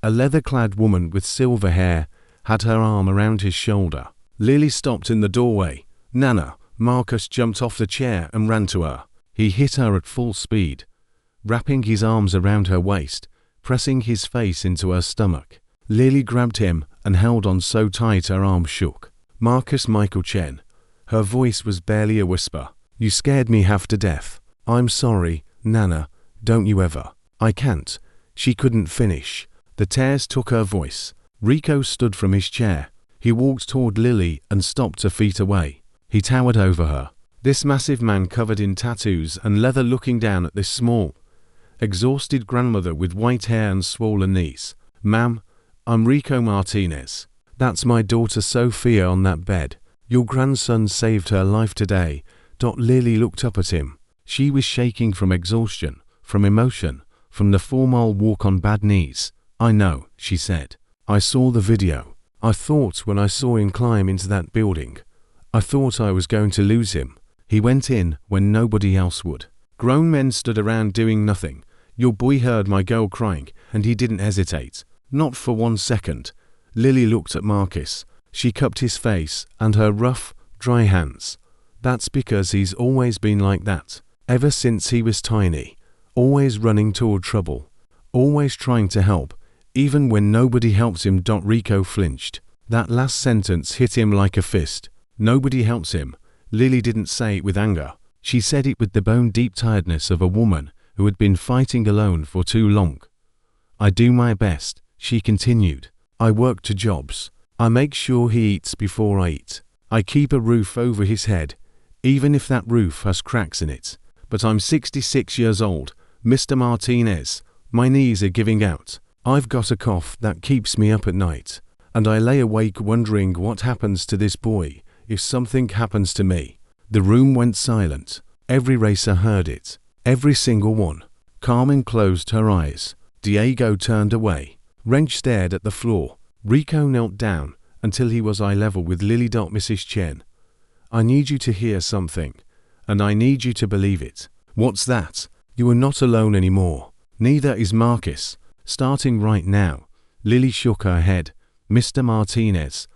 A leather-clad woman with silver hair had her arm around his shoulder. Lily stopped in the doorway. Nana, Marcus jumped off the chair and ran to her. He hit her at full speed, wrapping his arms around her waist, pressing his face into her stomach. Lily grabbed him and held on so tight her arms shook. Marcus Michael Chen. Her voice was barely a whisper. You scared me half to death. I'm sorry, Nana, don't you ever. I can't. She couldn't finish. The tears took her voice. Rico stood from his chair. He walked toward Lily and stopped a feet away. He towered over her. This massive man covered in tattoos and leather looking down at this small, exhausted grandmother with white hair and swollen knees. Ma'am, I'm Rico Martinez. That's my daughter Sophia on that bed. Your grandson saved her life today. Lily looked up at him. She was shaking from exhaustion, from emotion, from the 4-mile walk on bad knees. I know, she said. I saw the video. I thought when I saw him climb into that building, I thought I was going to lose him. He went in when nobody else would. Grown men stood around doing nothing. Your boy heard my girl crying, and he didn't hesitate. Not for 1 second. Lily looked at Marcus. She cupped his face and her rough, dry hands. That's because he's always been like that. Ever since he was tiny. Always running toward trouble. Always trying to help. Even when nobody helps him. Rico flinched. That last sentence hit him like a fist. Nobody helps him. Lily didn't say it with anger. She said it with the bone-deep tiredness of a woman who had been fighting alone for too long. I do my best, she continued. I work 2 jobs. I make sure he eats before I eat. I keep a roof over his head, even if that roof has cracks in it. But I'm 66 years old, Mr. Martinez. My knees are giving out. I've got a cough that keeps me up at night. And I lay awake wondering what happens to this boy if something happens to me. The room went silent. Every racer heard it. Every single one. Carmen closed her eyes. Diego turned away. Wrench stared at the floor. Rico knelt down until he was eye level with Lily. Mrs. Chen. I need you to hear something, and I need you to believe it. What's that? You are not alone anymore. Neither is Marcus. Starting right now. Lily shook her head. Mr. Martinez,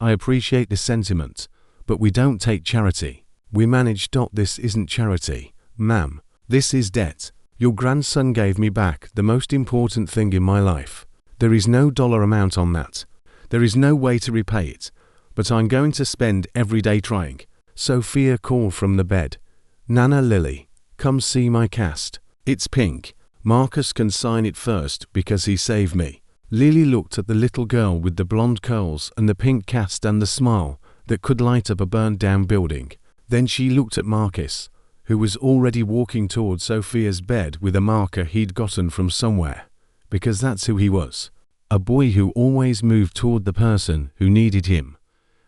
I appreciate the sentiment, but we don't take charity. We manage. This isn't charity, ma'am. This is debt. Your grandson gave me back the most important thing in my life. There is no dollar amount on that. There is no way to repay it, but I'm going to spend every day trying. Sophia called from the bed. Nana, Lily, come see my cast. It's pink. Marcus can sign it first because he saved me. Lily looked at the little girl with the blonde curls and the pink cast and the smile that could light up a burned-down building. Then she looked at Marcus, who was already walking toward Sophia's bed with a marker he'd gotten from somewhere. Because that's who he was. A boy who always moved toward the person who needed him.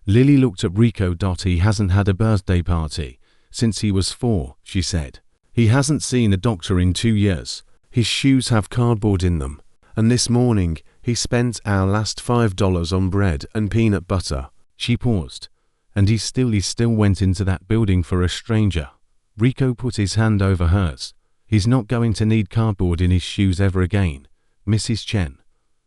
Lily looked at Rico. He hasn't had a birthday party since he was 4, she said. He hasn't seen a doctor in 2 years. His shoes have cardboard in them. And this morning, he spent our last $5 on bread and peanut butter. She paused. And he still went into that building for a stranger. Rico put his hand over hers. He's not going to need cardboard in his shoes ever again, Mrs. Chen.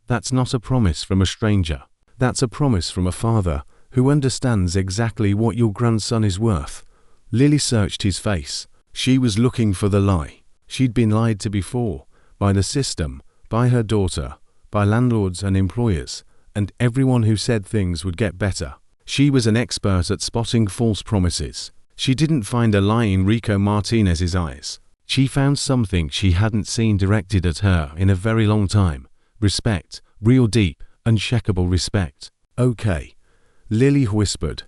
That's not a promise from a stranger. That's a promise from a father who understands exactly what your grandson is worth. Lily searched his face. She was looking for the lie. She'd been lied to before, by the system, by her daughter, by landlords and employers, and everyone who said things would get better. She was an expert at spotting false promises. She didn't find a lie in Rico Martinez's eyes. She found something she hadn't seen directed at her in a very long time. Respect, real deep, unshakable respect. Okay. Lily whispered.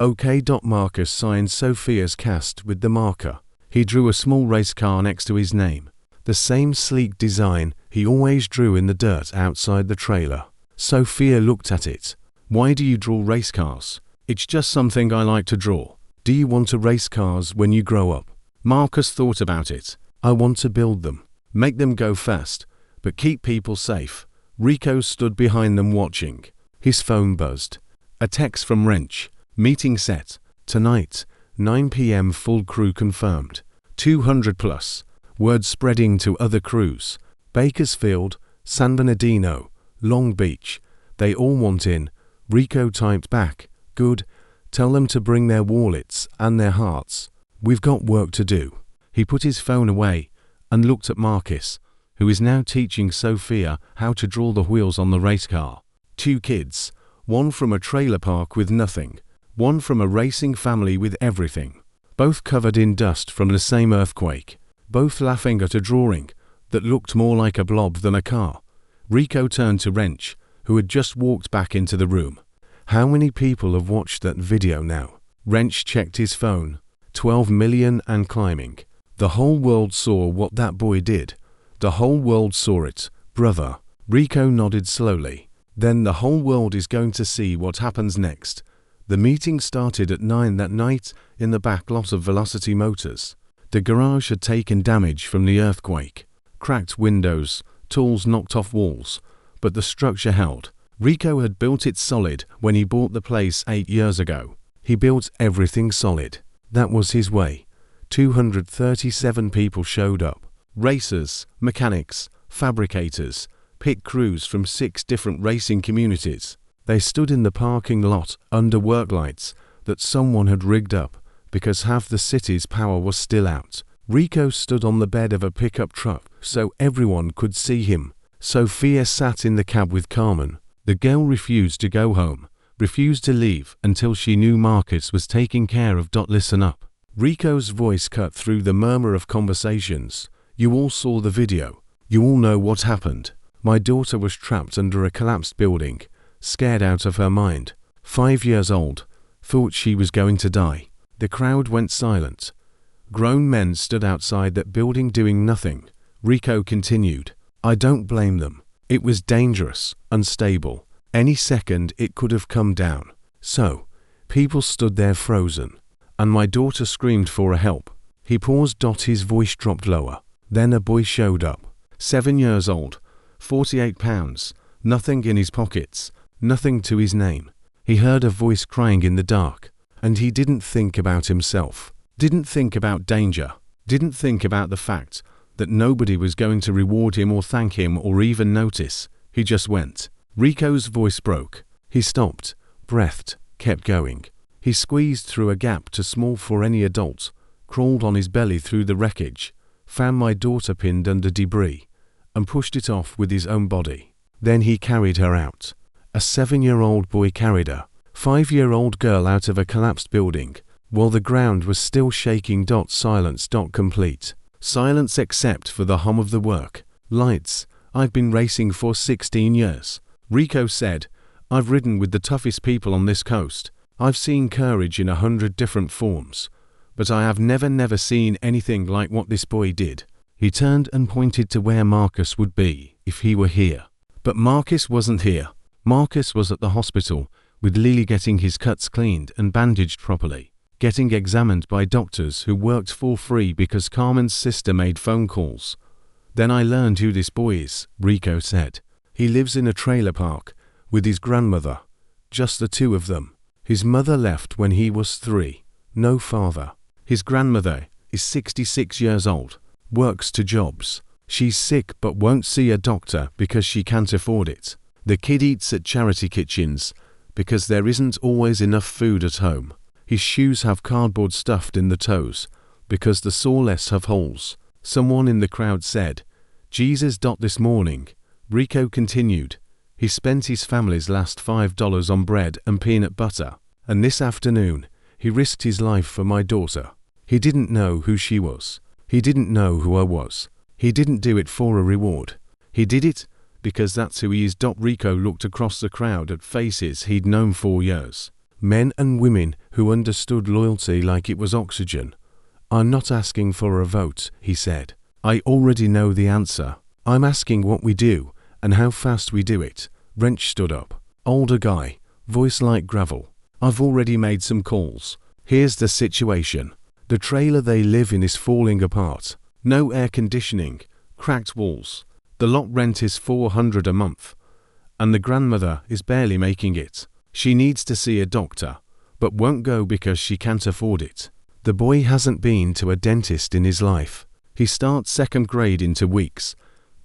Okay. Marcus signed Sophia's cast with the marker. He drew a small race car next to his name. The same sleek design he always drew in the dirt outside the trailer. Sophia looked at it. Why do you draw race cars? It's just something I like to draw. Do you want to race cars when you grow up? Marcus thought about it. I want to build them. Make them go fast, but keep people safe. Rico stood behind them watching. His phone buzzed. A text from Wrench. Meeting set. Tonight, 9 p.m. full crew confirmed. 200 plus. Word spreading to other crews. Bakersfield, San Bernardino, Long Beach. They all want in. Rico typed back. Good. Tell them to bring their wallets and their hearts. We've got work to do." He put his phone away and looked at Marcus, who is now teaching Sophia how to draw the wheels on the race car. 2 kids, one from a trailer park with nothing, one from a racing family with everything, both covered in dust from the same earthquake, both laughing at a drawing that looked more like a blob than a car. Rico turned to Wrench, who had just walked back into the room. "How many people have watched that video now?" Wrench checked his phone. 12 million and climbing. The whole world saw what that boy did. The whole world saw it, brother. Rico nodded slowly. Then the whole world is going to see what happens next. The meeting started at 9 that night in the back lot of Velocity Motors. The garage had taken damage from the earthquake. Cracked windows, tools knocked off walls, but the structure held. Rico had built it solid when he bought the place 8 years ago. He built everything solid. That was his way. 237 people showed up. Racers, mechanics, fabricators, pit crews from 6 different racing communities. They stood in the parking lot under work lights that someone had rigged up because half the city's power was still out. Rico stood on the bed of a pickup truck so everyone could see him. Sophia sat in the cab with Carmen. The girl refused to go home, refused to leave until she knew Marcus was taking care of. Listen up. Rico's voice cut through the murmur of conversations. "You all saw the video. You all know what happened. My daughter was trapped under a collapsed building, scared out of her mind. 5 years old, thought she was going to die." The crowd went silent. Grown men stood outside that building doing nothing. Rico continued, "I don't blame them. It was dangerous, unstable. Any second it could have come down. So, people stood there frozen. And my daughter screamed for help." He paused. His voice dropped lower. Then a boy showed up. 7 years old, 48 pounds, nothing in his pockets, nothing to his name. He heard a voice crying in the dark, and he didn't think about himself, didn't think about danger, didn't think about the fact that nobody was going to reward him or thank him or even notice. He just went. Rico's voice broke. He stopped, breathed, kept going. He squeezed through a gap too small for any adult, crawled on his belly through the wreckage, found my daughter pinned under debris, and pushed it off with his own body. Then he carried her out. A 7-year-old boy carried a 5-year-old girl out of a collapsed building, while the ground was still shaking. Silence. Complete. Silence except for the hum of the work. Lights. "I've been racing for 16 years. Rico said, "I've ridden with the toughest people on this coast. I've seen courage in 100 different forms. But I have never seen anything like what this boy did." He turned and pointed to where Marcus would be if he were here. But Marcus wasn't here. Marcus was at the hospital, with Lily getting his cuts cleaned and bandaged properly, getting examined by doctors who worked for free because Carmen's sister made phone calls. "Then I learned who this boy is," Rico said. "He lives in a trailer park with his grandmother, just the 2 of them. His mother left when he was 3, no father. His grandmother is 66 years old, works 2 jobs. She's sick but won't see a doctor because she can't afford it. The kid eats at charity kitchens because there isn't always enough food at home. His shoes have cardboard stuffed in the toes because the soles have holes." Someone in the crowd said, "Jesus." This morning, Rico continued, he spent his family's last $5 on bread and peanut butter, and this afternoon, he risked his life for my daughter. He didn't know who she was. He didn't know who I was. He didn't do it for a reward. He did it because that's who he is. Rico looked across the crowd at faces he'd known for years. Men and women who understood loyalty like it was oxygen. "I'm not asking for a vote," he said. "I already know the answer. I'm asking what we do and how fast we do it." Wrench stood up. Older guy, voice like gravel. "I've already made some calls. Here's the situation. The trailer they live in is falling apart. No air conditioning, cracked walls. The lot rent is $400 a month. And the grandmother is barely making it. She needs to see a doctor, but won't go because she can't afford it. The boy hasn't been to a dentist in his life. He starts 2nd grade in 2 weeks,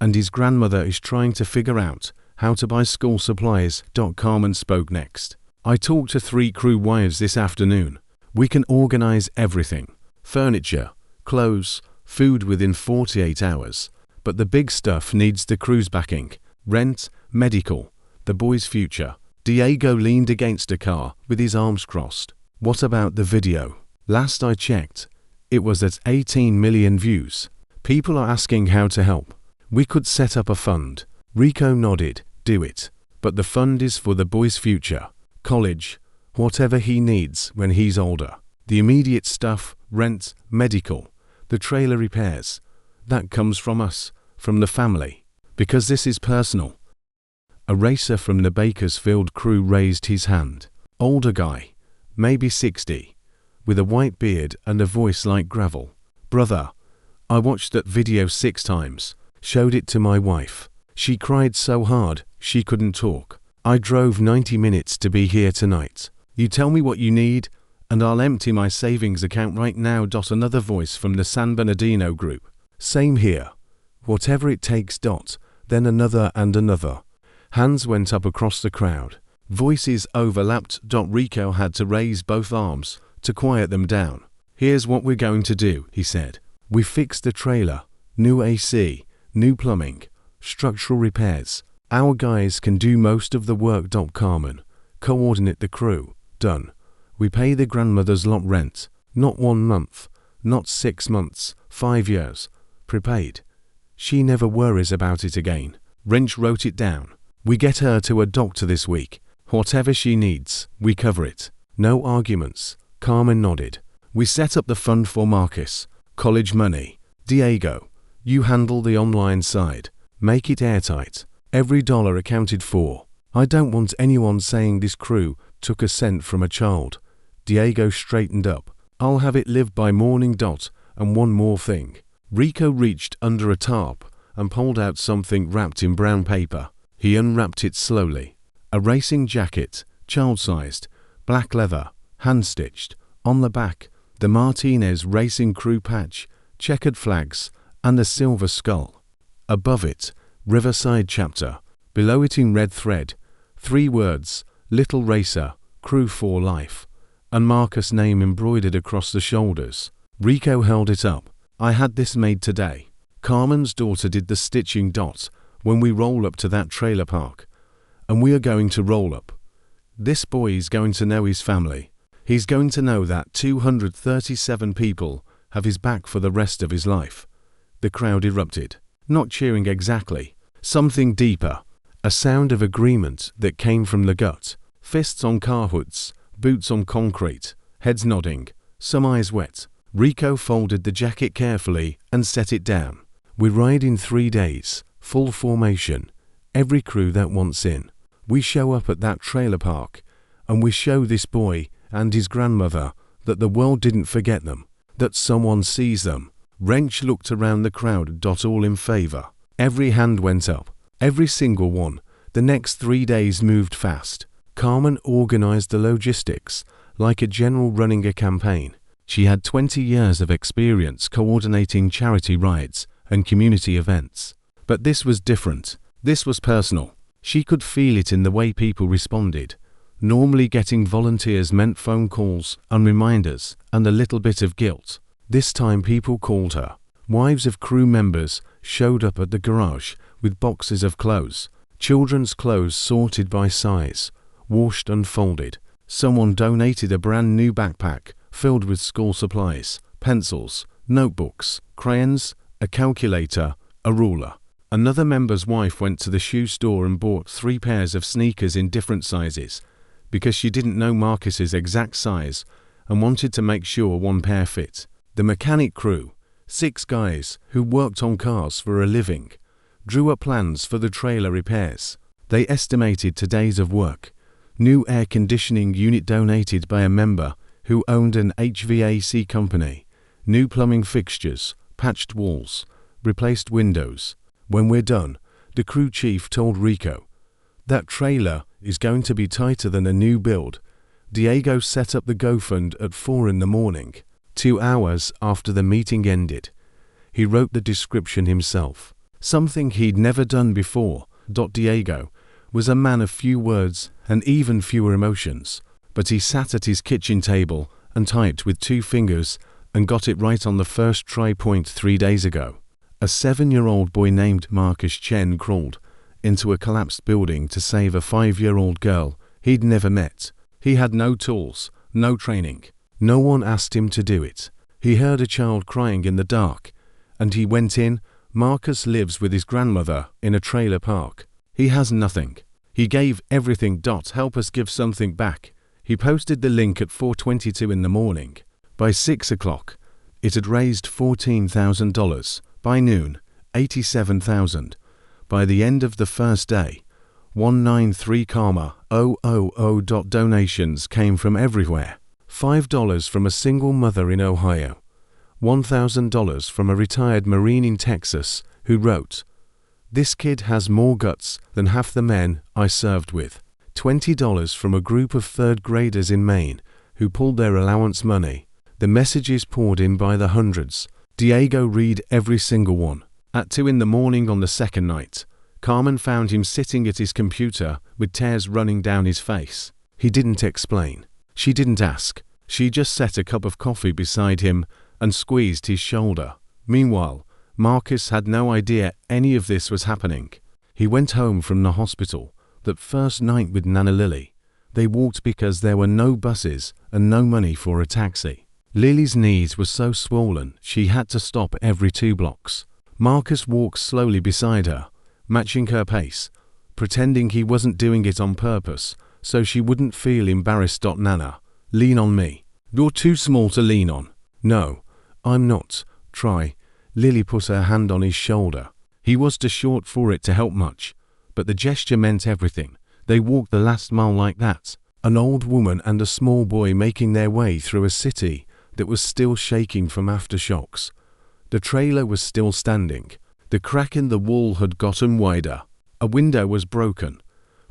and his grandmother is trying to figure out how to buy school supplies." Carmen spoke next. I talked to 3 crew wives this afternoon. We can organize everything. Furniture, clothes, food within 48 hours. But the big stuff needs the crew's backing. Rent, medical, the boy's future. Diego leaned against a car with his arms crossed. What about the video? Last I checked, it was at 18 million views. People are asking how to help. We could set up a fund. Rico nodded. Do it. But the fund is for the boy's future. College, whatever he needs when he's older. The immediate stuff, rent, medical, the trailer repairs. That comes from us, from the family. Because this is personal. A racer from the Bakersfield crew raised his hand. Older guy, maybe 60, with a white beard and a voice like gravel. Brother, I watched that video 6 times, showed it to my wife. She cried so hard, she couldn't talk. I drove 90 minutes to be here tonight. You tell me what you need, and I'll empty my savings account right now. Another voice from the San Bernardino group. Same here. Whatever it takes. Then another and another. Hands went up across the crowd. Voices overlapped. Rico had to raise both arms to quiet them down. Here's what we're going to do, he said. We fixed the trailer. New AC, new plumbing, structural repairs. Our guys can do most of the work. Carmen, coordinate the crew. Done. We pay the grandmother's lot rent. Not 1 month, not 6 months, 5 years. Prepaid. She never worries about it again. Wrench wrote it down. We get her to a doctor this week. Whatever she needs, we cover it. No arguments. Carmen nodded. We set up the fund for Marcus. College money. Diego, you handle the online side. Make it airtight. Every dollar accounted for. I don't want anyone saying this crew took a cent from a child. Diego straightened up. I'll have it live by morning. And one more thing. Rico reached under a tarp and pulled out something wrapped in brown paper. He unwrapped it slowly. A racing jacket, child-sized, black leather, hand-stitched. On the back, the Martinez Racing Crew patch, checkered flags, and a silver skull. Above it, Riverside chapter. Below it in red thread, 3 words, Little Racer, Crew for Life. And Marcus' name embroidered across the shoulders. Rico held it up. I had this made today. Carmen's daughter did the stitching. When we roll up to that trailer park. And we are going to roll up. This boy is going to know his family. He's going to know that 237 people have his back for the rest of his life. The crowd erupted. Not cheering exactly. Something deeper. A sound of agreement that came from the gut. Fists on car hoods, boots on concrete, heads nodding, some eyes wet. Rico folded the jacket carefully and set it down. We ride in 3 days. Full formation. Every crew that wants in. We show up at that trailer park, and we show this boy and his grandmother that the world didn't forget them, that someone sees them. Wrench looked around the crowd. All in favor. Every hand went up. Every single one. The next 3 days moved fast. Carmen organized the logistics, like a general running a campaign. She had 20 years of experience coordinating charity rides and community events. But this was different. This was personal. She could feel it in the way people responded. Normally getting volunteers meant phone calls and reminders and a little bit of guilt. This time people called her. Wives of crew members showed up at the garage with boxes of clothes. Children's clothes sorted by size, washed and folded. Someone donated a brand new backpack filled with school supplies, pencils, notebooks, crayons, a calculator, a ruler. Another member's wife went to the shoe store and bought 3 pairs of sneakers in different sizes because she didn't know Marcus's exact size and wanted to make sure one pair fit. The mechanic crew, 6 guys who worked on cars for a living, drew up plans for the trailer repairs. They estimated 2 days of work. New air conditioning unit donated by a member who owned an HVAC company. New plumbing fixtures, patched walls, replaced windows. When we're done, the crew chief told Rico, that trailer is going to be tighter than a new build. Diego set up the GoFund at 4 in the morning, 2 hours after the meeting ended. He wrote the description himself, something he'd never done before. Diego, was a man of few words and even fewer emotions, but he sat at his kitchen table and typed with 2 fingers and got it right on the first try. 3 days ago, a 7-year-old boy named Marcus Chen crawled into a collapsed building to save a 5-year-old girl he'd never met. He had no tools, no training. No one asked him to do it. He heard a child crying in the dark, and he went in. Marcus lives with his grandmother in a trailer park. He has nothing. He gave everything. Help us give something back. He posted the link at 4:22 in the morning. By 6 o'clock, it had raised $14,000. By noon, $87,000. By the end of the first day, 193,000. Donations came from everywhere. $5 from a single mother in Ohio. $1,000 from a retired Marine in Texas who wrote, "This kid has more guts than half the men I served with." $20 from a group of 3rd graders in Maine who pulled their allowance money. The messages poured in by the hundreds. Diego read every single one. At 2 in the morning on the second night, Carmen found him sitting at his computer with tears running down his face. He didn't explain. She didn't ask. She just set a cup of coffee beside him and squeezed his shoulder. Meanwhile, Marcus had no idea any of this was happening. He went home from the hospital that first night with Nana Lily. They walked because there were no buses and no money for a taxi. Lily's knees were so swollen she had to stop every 2 blocks. Marcus walked slowly beside her, matching her pace, pretending he wasn't doing it on purpose so she wouldn't feel embarrassed. Nana, lean on me. You're too small to lean on. No, I'm not. Try. Lily put her hand on his shoulder. He was too short for it to help much, but the gesture meant everything. They walked the last mile like that. An old woman and a small boy making their way through a city that was still shaking from aftershocks. The trailer was still standing. The crack in the wall had gotten wider. A window was broken,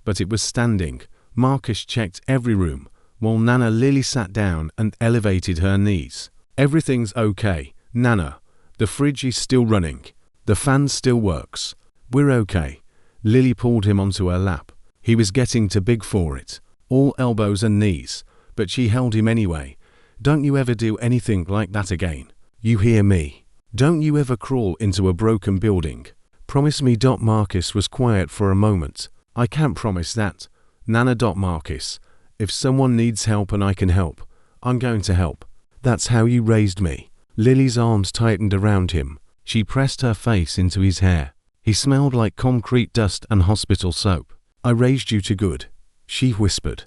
but it was standing. Marcus checked every room, while Nana Lily sat down and elevated her knees. Everything's okay, Nana. The fridge is still running. The fan still works. We're okay. Lily pulled him onto her lap. He was getting too big for it. All elbows and knees, but she held him anyway. Don't you ever do anything like that again. You hear me? Don't you ever crawl into a broken building. Promise me. Marcus was quiet for a moment. I can't promise that. Nana. Marcus, if someone needs help and I can help, I'm going to help. That's how you raised me. Lily's arms tightened around him. She pressed her face into his hair. He smelled like concrete dust and hospital soap. I raised you to good, she whispered.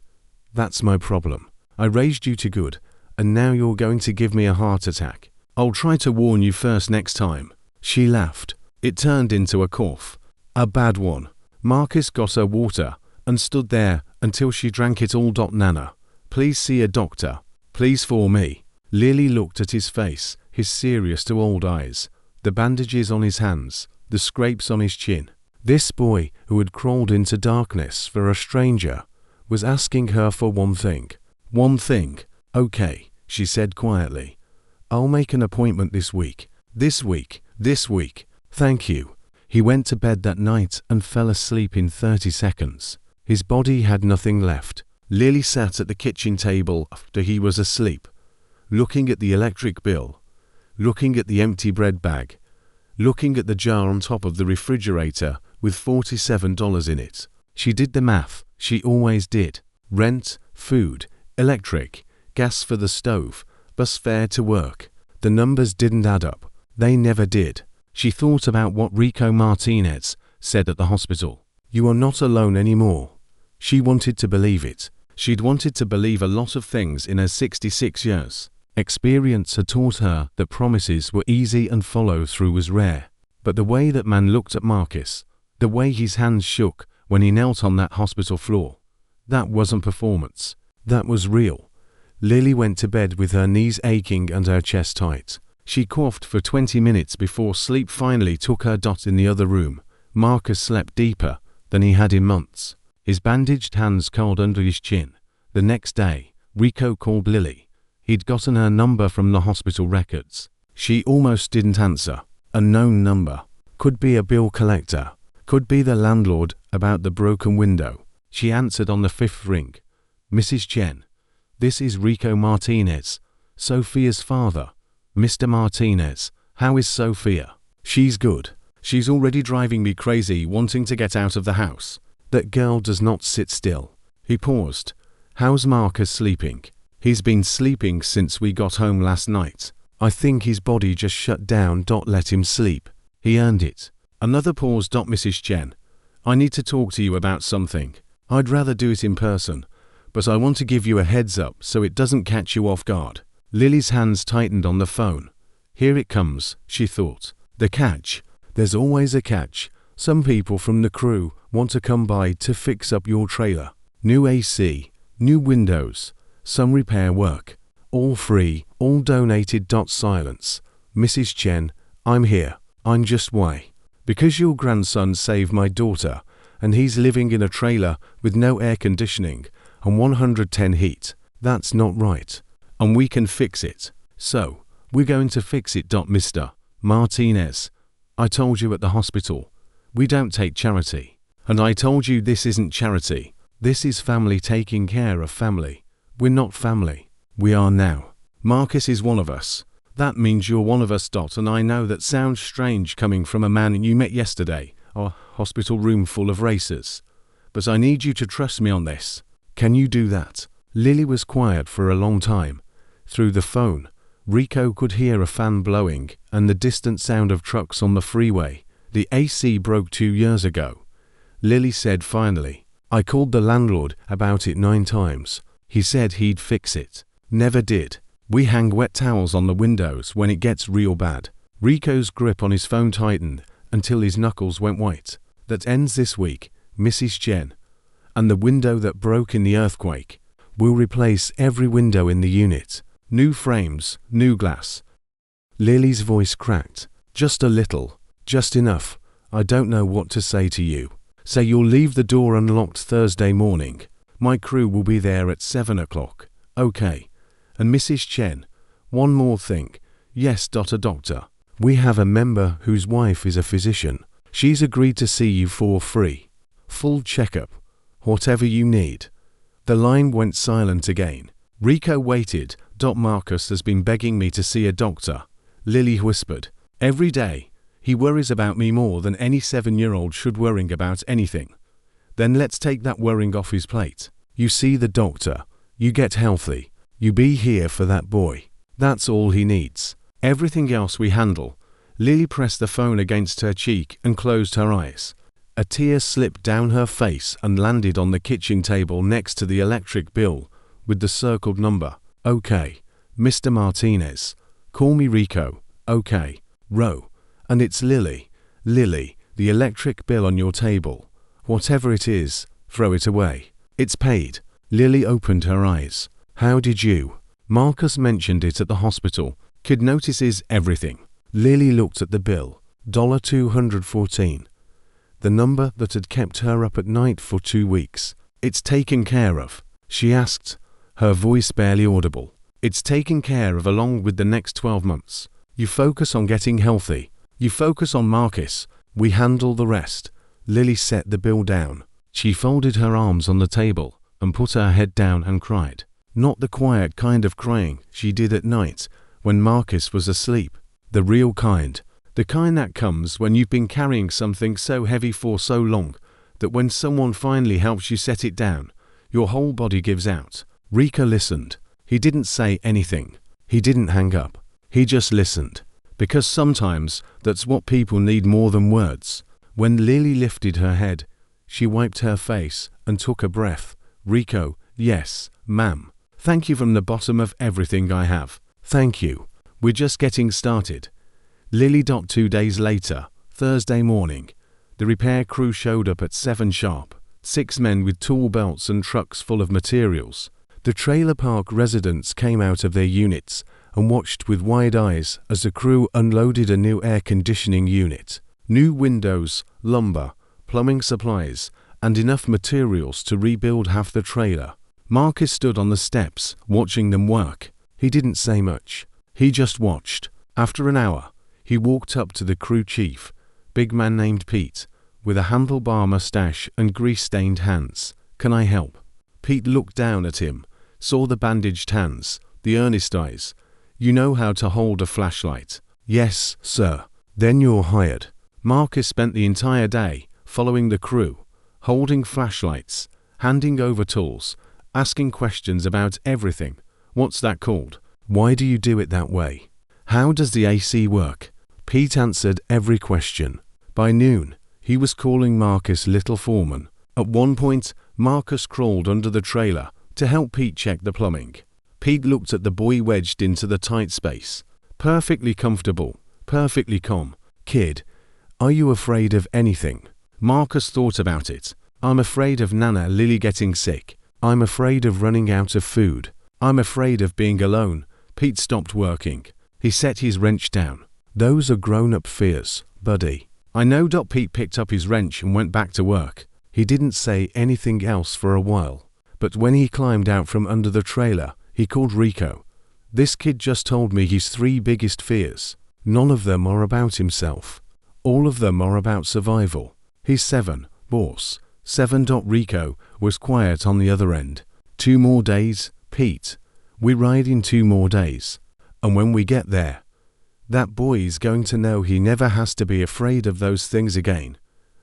That's my problem. I raised you to good, and now you're going to give me a heart attack. I'll try to warn you first next time. She laughed. It turned into a cough. A bad one. Marcus got her water and stood there until she drank it all. Nana, please see a doctor. Please for me. Lily looked at his face, his serious to old eyes, the bandages on his hands, the scrapes on his chin. This boy who had crawled into darkness for a stranger was asking her for one thing. One thing. Okay, she said quietly. I'll make an appointment this week. This week. Thank you. He went to bed that night and fell asleep in 30 seconds. His body had nothing left. Lily sat at the kitchen table after he was asleep, looking at the electric bill, looking at the empty bread bag, looking at the jar on top of the refrigerator with $47 in it. She did the math. She always did. Rent, food, electric, gas for the stove, bus fare to work. The numbers didn't add up. They never did. She thought about what Rico Martinez said at the hospital. You are not alone anymore. She wanted to believe it. She'd wanted to believe a lot of things in her 66 years. Experience had taught her that promises were easy and follow-through was rare. But the way that man looked at Marcus, the way his hands shook when he knelt on that hospital floor, that wasn't performance. That was real. Lily went to bed with her knees aching and her chest tight. She coughed for 20 minutes before sleep finally took her. In the other room, Marcus slept deeper than he had in months. His bandaged hands curled under his chin. The next day, Rico called Lily. He'd gotten her number from the hospital records. She almost didn't answer. Unknown number. Could be a bill collector. Could be the landlord about the broken window. She answered on the 5th ring. Mrs. Chen. This is Rico Martinez, Sophia's father. Mr. Martinez, how is Sophia? She's good. She's already driving me crazy wanting to get out of the house. That girl does not sit still. He paused. How's Marcus sleeping? He's been sleeping since we got home last night. I think his body just shut down. Let him sleep. He earned it. Another pause. Mrs. Chen. I need to talk to you about something. I'd rather do it in person, but I want to give you a heads up so it doesn't catch you off guard. Lily's hands tightened on the phone. Here it comes, she thought. The catch. There's always a catch. Some people from the crew want to come by to fix up your trailer. New AC, new windows, some repair work. All free, all donated. Silence. Mrs. Chen, I'm here. I'm just why. Because your grandson saved my daughter, and he's living in a trailer with no air conditioning and 110 heat. That's not right. And we can fix it. So, we're going to fix it. Mr. Martinez. I told you at the hospital, we don't take charity. And I told you this isn't charity. This is family taking care of family. We're not family. We are now. Marcus is one of us. That means you're one of us. And I know that sounds strange coming from a man you met yesterday, a hospital room full of racers. But I need you to trust me on this. Can you do that? Lily was quiet for a long time. Through the phone, Rico could hear a fan blowing and the distant sound of trucks on the freeway. The AC broke 2 years ago. Lily said finally, I called the landlord about it 9 times. He said he'd fix it. Never did. We hang wet towels on the windows when it gets real bad. Rico's grip on his phone tightened until his knuckles went white. That ends this week, Mrs. Chen. And the window that broke in the earthquake. We'll replace every window in the unit. New frames, new glass. Lily's voice cracked. Just a little. Just enough. I don't know what to say to you. Say you'll leave the door unlocked Thursday morning. My crew will be there at 7 o'clock. Okay. And Mrs. Chen, one more thing. Yes, a doctor. We have a member whose wife is a physician. She's agreed to see you for free. Full checkup. Whatever you need. The line went silent again. Rico waited. Marcus has been begging me to see a doctor. Lily whispered. Every day. He worries about me more than any 7-year-old should worrying about anything. Then let's take that worrying off his plate. You see the doctor. You get healthy. You be here for that boy. That's all he needs. Everything else we handle. Lily pressed the phone against her cheek and closed her eyes. A tear slipped down her face and landed on the kitchen table next to the electric bill with the circled number. Okay, Mr. Martinez. Call me Rico. Okay, Ro. And it's Lily. Lily, the electric bill on your table. Whatever it is, throw it away. It's paid. Lily opened her eyes. How did you? Marcus mentioned it at the hospital. Kid notices everything. Lily looked at the bill. $214. The number that had kept her up at night for 2 weeks. It's taken care of. She asked, her voice barely audible. It's taken care of along with the next 12 months. You focus on getting healthy. You focus on Marcus. We handle the rest. Lily set the bill down. She folded her arms on the table and put her head down and cried. Not the quiet kind of crying she did at night when Marcus was asleep. The real kind. The kind that comes when you've been carrying something so heavy for so long that when someone finally helps you set it down, your whole body gives out. Rico listened. He didn't say anything. He didn't hang up. He just listened. Because sometimes that's what people need more than words. When Lily lifted her head, she wiped her face and took a breath. Rico, yes, ma'am. Thank you from the bottom of everything I have. Thank you. We're just getting started. Lily. 2 days later, Thursday morning, the repair crew showed up at 7 sharp. 6 men with tool belts and trucks full of materials. The trailer park residents came out of their units and watched with wide eyes as the crew unloaded a new air conditioning unit. New windows, lumber, plumbing supplies, and enough materials to rebuild half the trailer. Marcus stood on the steps, watching them work. He didn't say much. He just watched. After an hour, he walked up to the crew chief, big man named Pete, with a handlebar mustache and grease-stained hands. "Can I help?" Pete looked down at him, saw the bandaged hands, the earnest eyes. "You know how to hold a flashlight?" "Yes, sir." "Then you're hired." Marcus spent the entire day following the crew, holding flashlights, handing over tools, asking questions about everything. "What's that called? Why do you do it that way? How does the AC work?" Pete answered every question. By noon, he was calling Marcus Little Foreman. At one point, Marcus crawled under the trailer to help Pete check the plumbing. Pete looked at the boy wedged into the tight space. Perfectly comfortable, perfectly calm. "Kid, are you afraid of anything?" Marcus thought about it. "I'm afraid of Nana Lily getting sick. I'm afraid of running out of food. I'm afraid of being alone." Pete stopped working. He set his wrench down. "Those are grown-up fears, buddy." "I know." Pete picked up his wrench and went back to work. He didn't say anything else for a while. But when he climbed out from under the trailer, he called Rico. "This kid just told me his 3 biggest fears. None of them are about himself. All of them are about survival. He's 7, boss. 7. Rico was quiet on the other end. 2 more days, Pete. We ride in 2 more days. And when we get there, that boy is going to know he never has to be afraid of those things again."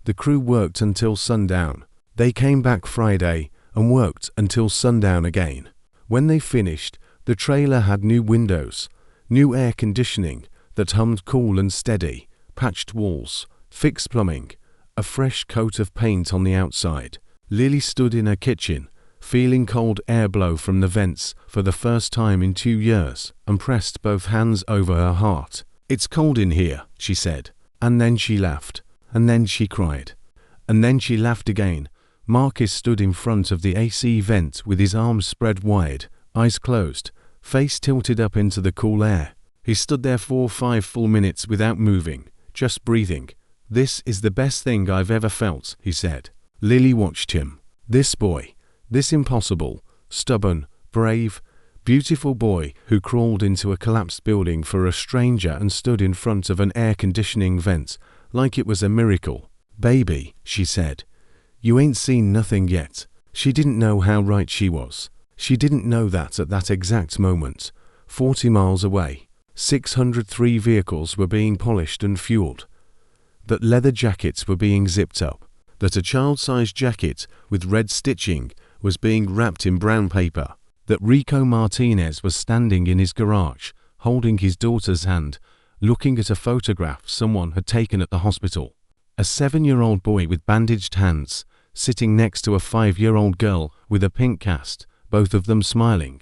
The crew worked until sundown. They came back Friday and worked until sundown again. When they finished, the trailer had new windows, new air conditioning that hummed cool and steady, patched walls, fixed plumbing, a fresh coat of paint on the outside. Lily stood in her kitchen, feeling cold air blow from the vents for the first time in 2 years, and pressed both hands over her heart. "It's cold in here," she said. And then she laughed. And then she cried. And then she laughed again. Marcus stood in front of the AC vent with his arms spread wide, eyes closed, face tilted up into the cool air. He stood there for 5 full minutes without moving, just breathing. "This is the best thing I've ever felt," he said. Lily watched him. This boy, this impossible, stubborn, brave, beautiful boy who crawled into a collapsed building for a stranger and stood in front of an air conditioning vent like it was a miracle. "Baby," she said, "you ain't seen nothing yet." She didn't know how right she was. She didn't know that at that exact moment, 40 miles away, 603 vehicles were being polished and fueled, that leather jackets were being zipped up, that a child-sized jacket with red stitching was being wrapped in brown paper, that Rico Martinez was standing in his garage, holding his daughter's hand, looking at a photograph someone had taken at the hospital. A 7-year-old boy with bandaged hands, sitting next to a 5-year-old girl with a pink cast, both of them smiling.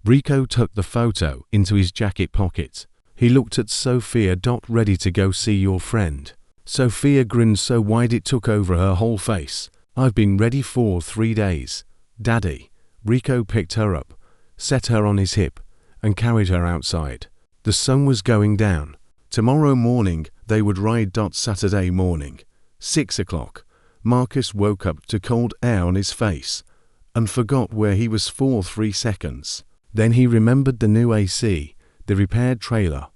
Rico tucked the photo into his jacket pocket. He looked at Sophia. "Ready to go see your friend?" Sophia grinned so wide it took over her whole face. "I've been ready for 3 days. Daddy." Rico picked her up, set her on his hip, and carried her outside. The sun was going down. Tomorrow morning they would ride. Saturday morning, 6 o'clock. Marcus woke up to cold air on his face and forgot where he was for 3 seconds. Then he remembered the new AC, the repaired trailer,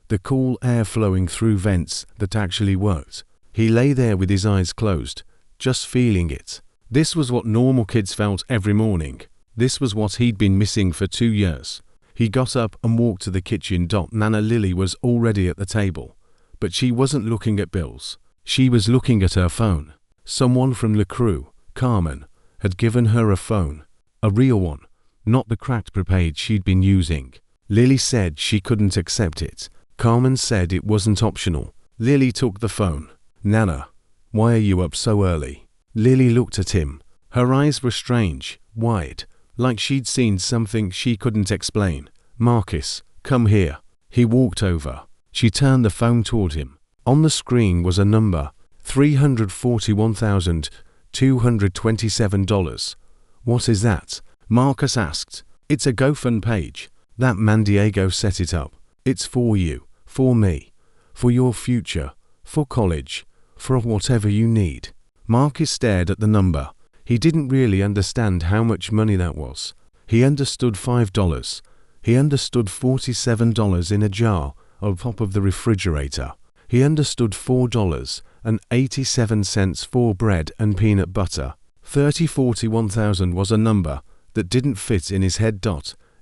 the cool air flowing through vents that actually worked. He lay there with his eyes closed, just feeling it. This was what normal kids felt every morning. This was what he'd been missing for 2 years. He got up and walked to the kitchen. Nana Lily was already at the table, but she wasn't looking at bills. She was looking at her phone. Someone from the crew, Carmen, had given her a phone, a real one, not the cracked prepaid she'd been using. Lily said she couldn't accept it. Carmen said it wasn't optional. Lily took the phone. "Nana, why are you up so early?" Lily looked at him. Her eyes were strange, wide, like she'd seen something she couldn't explain. "Marcus, come here." He walked over. She turned the phone toward him. On the screen was a number, $341,227. "What is that?" Marcus asked. "It's a GoFund page. That man Diego set it up. It's for you, for me, for your future, for college, for whatever you need." Marcus stared at the number. He didn't really understand how much money that was. He understood $5. He understood $47 in a jar on top of the refrigerator. He understood $4 and 87 cents for bread and peanut butter. 30, 40, 1,000 was a number that didn't fit in his head.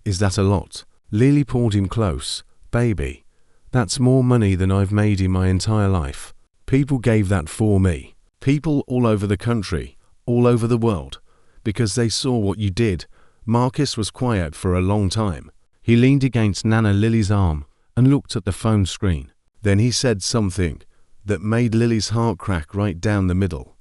Is that a lot? Lily pulled him close. Baby, that's more money than I've made in my entire life. People gave that for me. People all over the country, all over the world, because they saw what you did. Marcus was quiet for a long time. He leaned against Nana Lily's arm and looked at the phone screen. Then he said something that made Lily's heart crack right down the middle.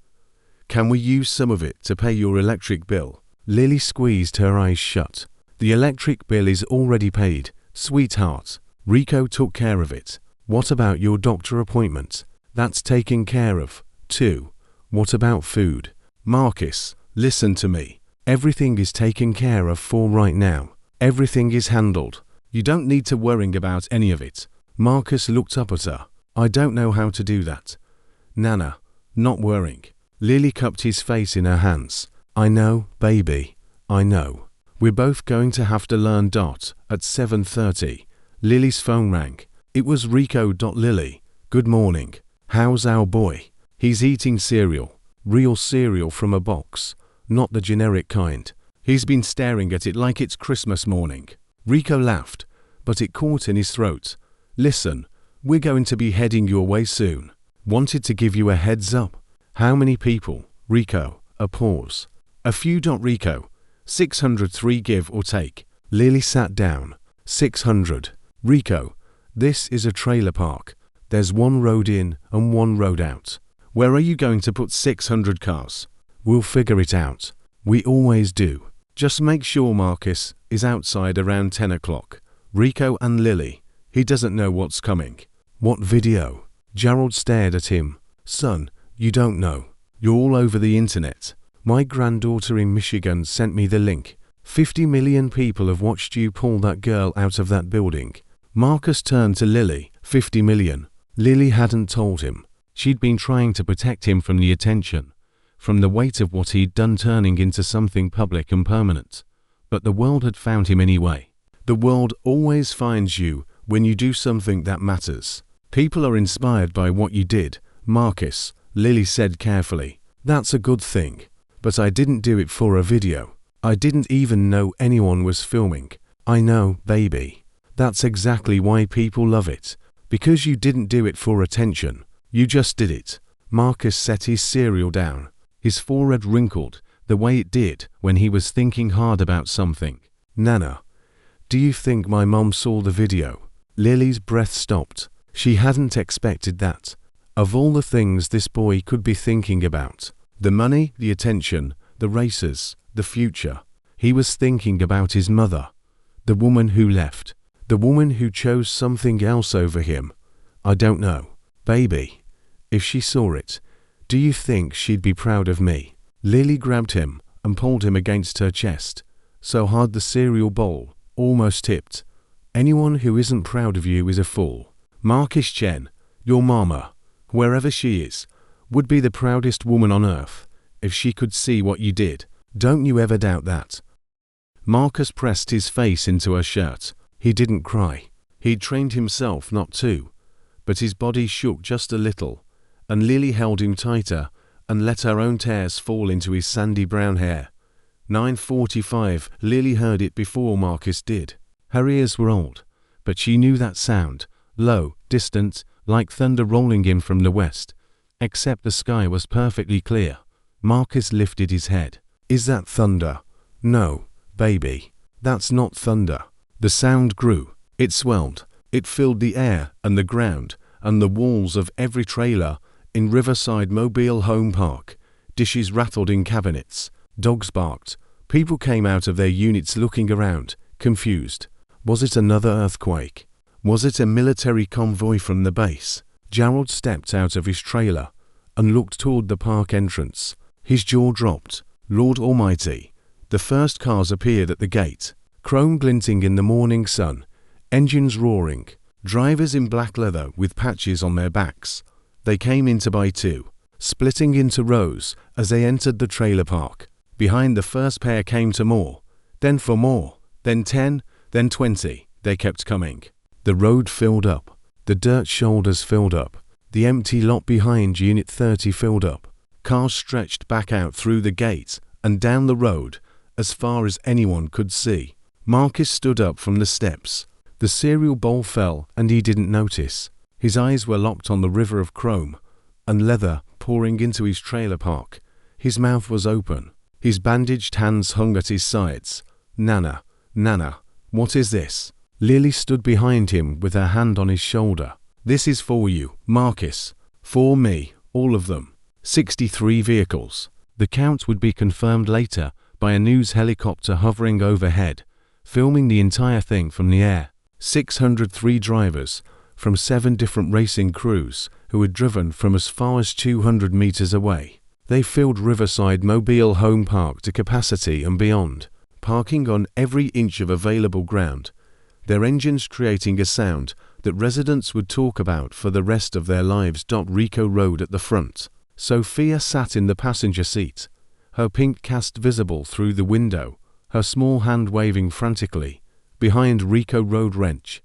Can we use some of it to pay your electric bill? Lily squeezed her eyes shut. The electric bill is already paid, sweetheart. Rico took care of it. What about your doctor appointment? That's taken care of, too. What about food? Marcus, listen to me. Everything is taken care of for right now. Everything is handled. You don't need to worry about any of it. Marcus looked up at her. I don't know how to do that. Nana, not worrying. Lily cupped his face in her hands. I know, baby. I know. We're both going to have to learn. At 7:30, Lily's phone rang. It was Rico. Lily, good morning. How's our boy? He's eating cereal. Real cereal from a box. Not the generic kind. He's been staring at it like it's Christmas morning. Rico laughed, but it caught in his throat. Listen, we're going to be heading your way soon. Wanted to give you a heads up. How many people? Rico, a pause. A few. Rico, 603 give or take. Lily sat down. 600. Rico, this is a trailer park. There's one road in and one road out. Where are you going to put 600 cars? We'll figure it out. We always do. Just make sure Marcus is outside around 10 o'clock. Rico and Lily. He doesn't know what's coming. What video? Gerald stared at him. Son, you don't know. You're all over the internet. My granddaughter in Michigan sent me the link. 50 million people have watched you pull that girl out of that building. Marcus turned to Lily. 50 million. Lily hadn't told him. She'd been trying to protect him from the attention, from the weight of what he'd done turning into something public and permanent. But the world had found him anyway. The world always finds you when you do something that matters. People are inspired by what you did, Marcus, Lily said carefully. That's a good thing. But I didn't do it for a video. I didn't even know anyone was filming. I know, baby. That's exactly why people love it. Because you didn't do it for attention. You just did it. Marcus set his cereal down. His forehead wrinkled, the way it did when he was thinking hard about something. Nana, do you think my mom saw the video? Lily's breath stopped. She hadn't expected that. Of all the things this boy could be thinking about, the money, the attention, the races, the future, he was thinking about his mother. The woman who left. The woman who chose something else over him. I don't know. Baby, if she saw it, do you think she'd be proud of me? Lily grabbed him and pulled him against her chest, so hard the cereal bowl almost tipped. Anyone who isn't proud of you is a fool. Marcus Chen, your mama, wherever she is, would be the proudest woman on earth if she could see what you did. Don't you ever doubt that. Marcus pressed his face into her shirt. He didn't cry. He'd trained himself not to, but his body shook just a little, and Lily held him tighter and let her own tears fall into his sandy brown hair. 9:45. Lily heard it before Marcus did. Her ears were old, but she knew that sound, low, distant, like thunder rolling in from the west, except the sky was perfectly clear. Marcus lifted his head. Is that thunder? No, baby, that's not thunder. The sound grew. It swelled. It filled the air and the ground and the walls of every trailer in Riverside Mobile Home Park. Dishes rattled in cabinets. Dogs barked. People came out of their units looking around, confused. Was it another earthquake? Was it a military convoy from the base? Gerald stepped out of his trailer and looked toward the park entrance. His jaw dropped. Lord Almighty. The first cars appeared at the gate, chrome glinting in the morning sun, engines roaring, drivers in black leather with patches on their backs. They came in to buy too, splitting into rows as they entered the trailer park. Behind the first pair came to more, then for more, then 10, then 20. They kept coming. The road filled up. The dirt shoulders filled up. The empty lot behind Unit 30 filled up. Cars stretched back out through the gate and down the road as far as anyone could see. Marcus stood up from the steps. The cereal bowl fell and he didn't notice. His eyes were locked on the river of chrome and leather pouring into his trailer park. His mouth was open. His bandaged hands hung at his sides. Nana, Nana, what is this? Lily stood behind him with her hand on his shoulder. This is for you, Marcus. For me, all of them. 63 vehicles. The count would be confirmed later by a news helicopter hovering overhead, filming the entire thing from the air. 603 drivers from 7 different racing crews who had driven from as far as 200 meters away. They filled Riverside Mobile Home Park to capacity and beyond, parking on every inch of available ground, their engines creating a sound that residents would talk about for the rest of their lives. Rico rode at the front. Sophia sat in the passenger seat, her pink cast visible through the window, her small hand waving frantically. Behind Rico rode Wrench,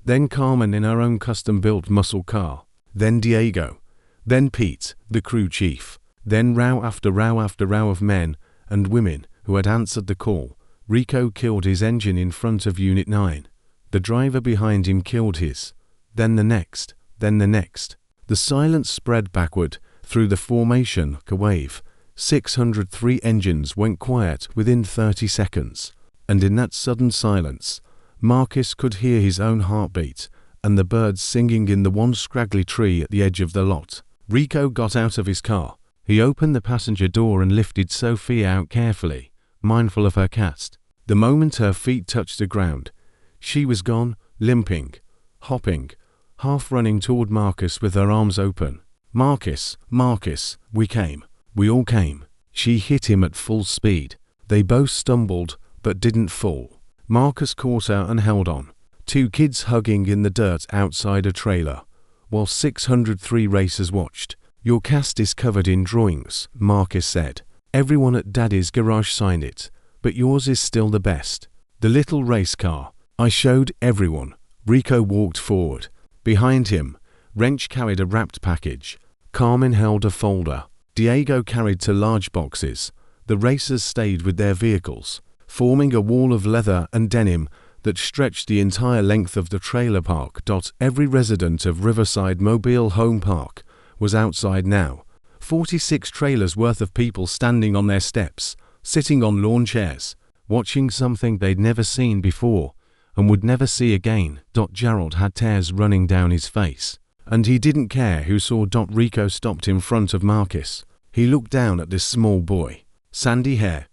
then Carmen in her own custom-built muscle car, then Diego, then Pete, the crew chief, then row after row after row of men and women who had answered the call. Rico killed his engine in front of Unit 9. The driver behind him killed his. Then the next, then the next. The silence spread backward through the formation like a wave. 603 engines went quiet within 30 seconds. And in that sudden silence, Marcus could hear his own heartbeat and the birds singing in the one scraggly tree at the edge of the lot. Rico got out of his car. He opened the passenger door and lifted Sophia out carefully, mindful of her cast. The moment her feet touched the ground, she was gone, limping, hopping, half running toward Marcus with her arms open. Marcus, Marcus, we came. We all came. She hit him at full speed. They both stumbled, but didn't fall. Marcus caught her and held on. 2 kids hugging in the dirt outside a trailer, while 603 racers watched. Your cast is covered in drawings, Marcus said. Everyone at Daddy's garage signed it, but yours is still the best. The little race car. I showed everyone. Rico walked forward. Behind him, Wrench carried a wrapped package. Carmen held a folder. Diego carried 2 large boxes. The racers stayed with their vehicles, forming a wall of leather and denim that stretched the entire length of the trailer park. Every resident of Riverside Mobile Home Park was outside now. 46 trailers worth of people standing on their steps, sitting on lawn chairs, watching something they'd never seen before and would never see again. Gerald had tears running down his face, and he didn't care who saw. Rico stopped in front of Marcus. He looked down at this small boy. Sandy hair,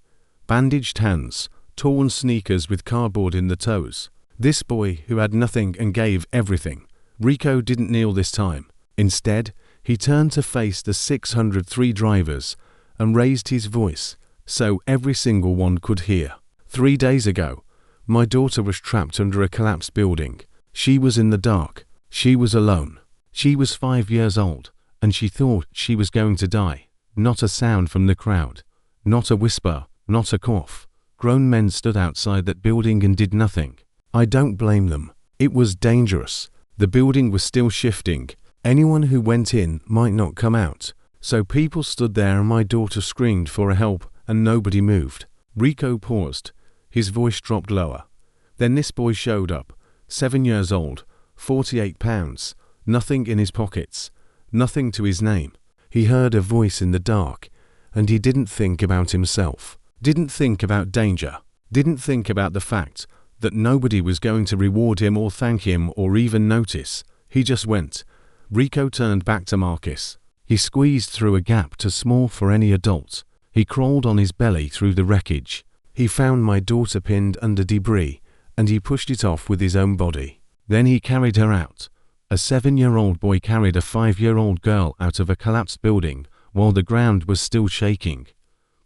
bandaged hands, torn sneakers with cardboard in the toes. This boy who had nothing and gave everything. Rico didn't kneel this time. Instead, he turned to face the 603 drivers and raised his voice so every single one could hear. 3 days ago, my daughter was trapped under a collapsed building. She was in the dark. She was alone. She was 5 years old, and she thought she was going to die. Not a sound from the crowd. Not a whisper. Not a cough. Grown men stood outside that building and did nothing. I don't blame them. It was dangerous. The building was still shifting. Anyone who went in might not come out. So people stood there and my daughter screamed for help and nobody moved. Rico paused. His voice dropped lower. Then this boy showed up. 7 years old. 48 pounds. Nothing in his pockets. Nothing to his name. He heard a voice in the dark, and he didn't think about himself. Didn't think about danger. Didn't think about the fact that nobody was going to reward him or thank him or even notice. He just went. Rico turned back to Marcus. He squeezed through a gap too small for any adult. He crawled on his belly through the wreckage. He found my daughter pinned under debris, and he pushed it off with his own body. Then he carried her out. A 7-year-old boy carried a 5-year-old girl out of a collapsed building while the ground was still shaking.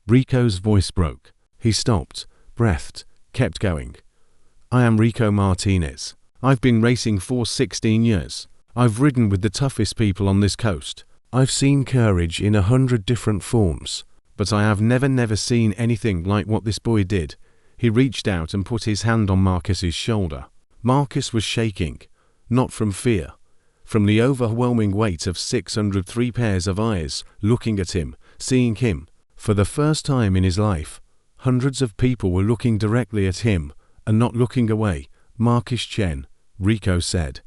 Rico's voice broke. He stopped, breathed, kept going. I am Rico Martinez. I've been racing for 16 years. I've ridden with the toughest people on this coast. I've seen courage in 100 different forms, but I have never seen anything like what this boy did. He reached out and put his hand on Marcus's shoulder. Marcus was shaking, not from fear, from the overwhelming weight of 603 pairs of eyes looking at him, seeing him. For the first time in his life, hundreds of people were looking directly at him and not looking away. Marcus Chen, Rico said.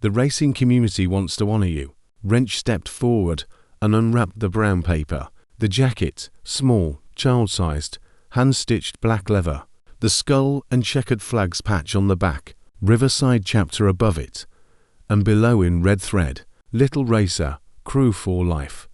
The racing community wants to honor you. Wrench stepped forward and unwrapped the brown paper. The jacket, small, child-sized, hand-stitched black leather. The skull and checkered flags patch on the back, Riverside chapter above it. And below in red thread, Little Racer, Crew for Life.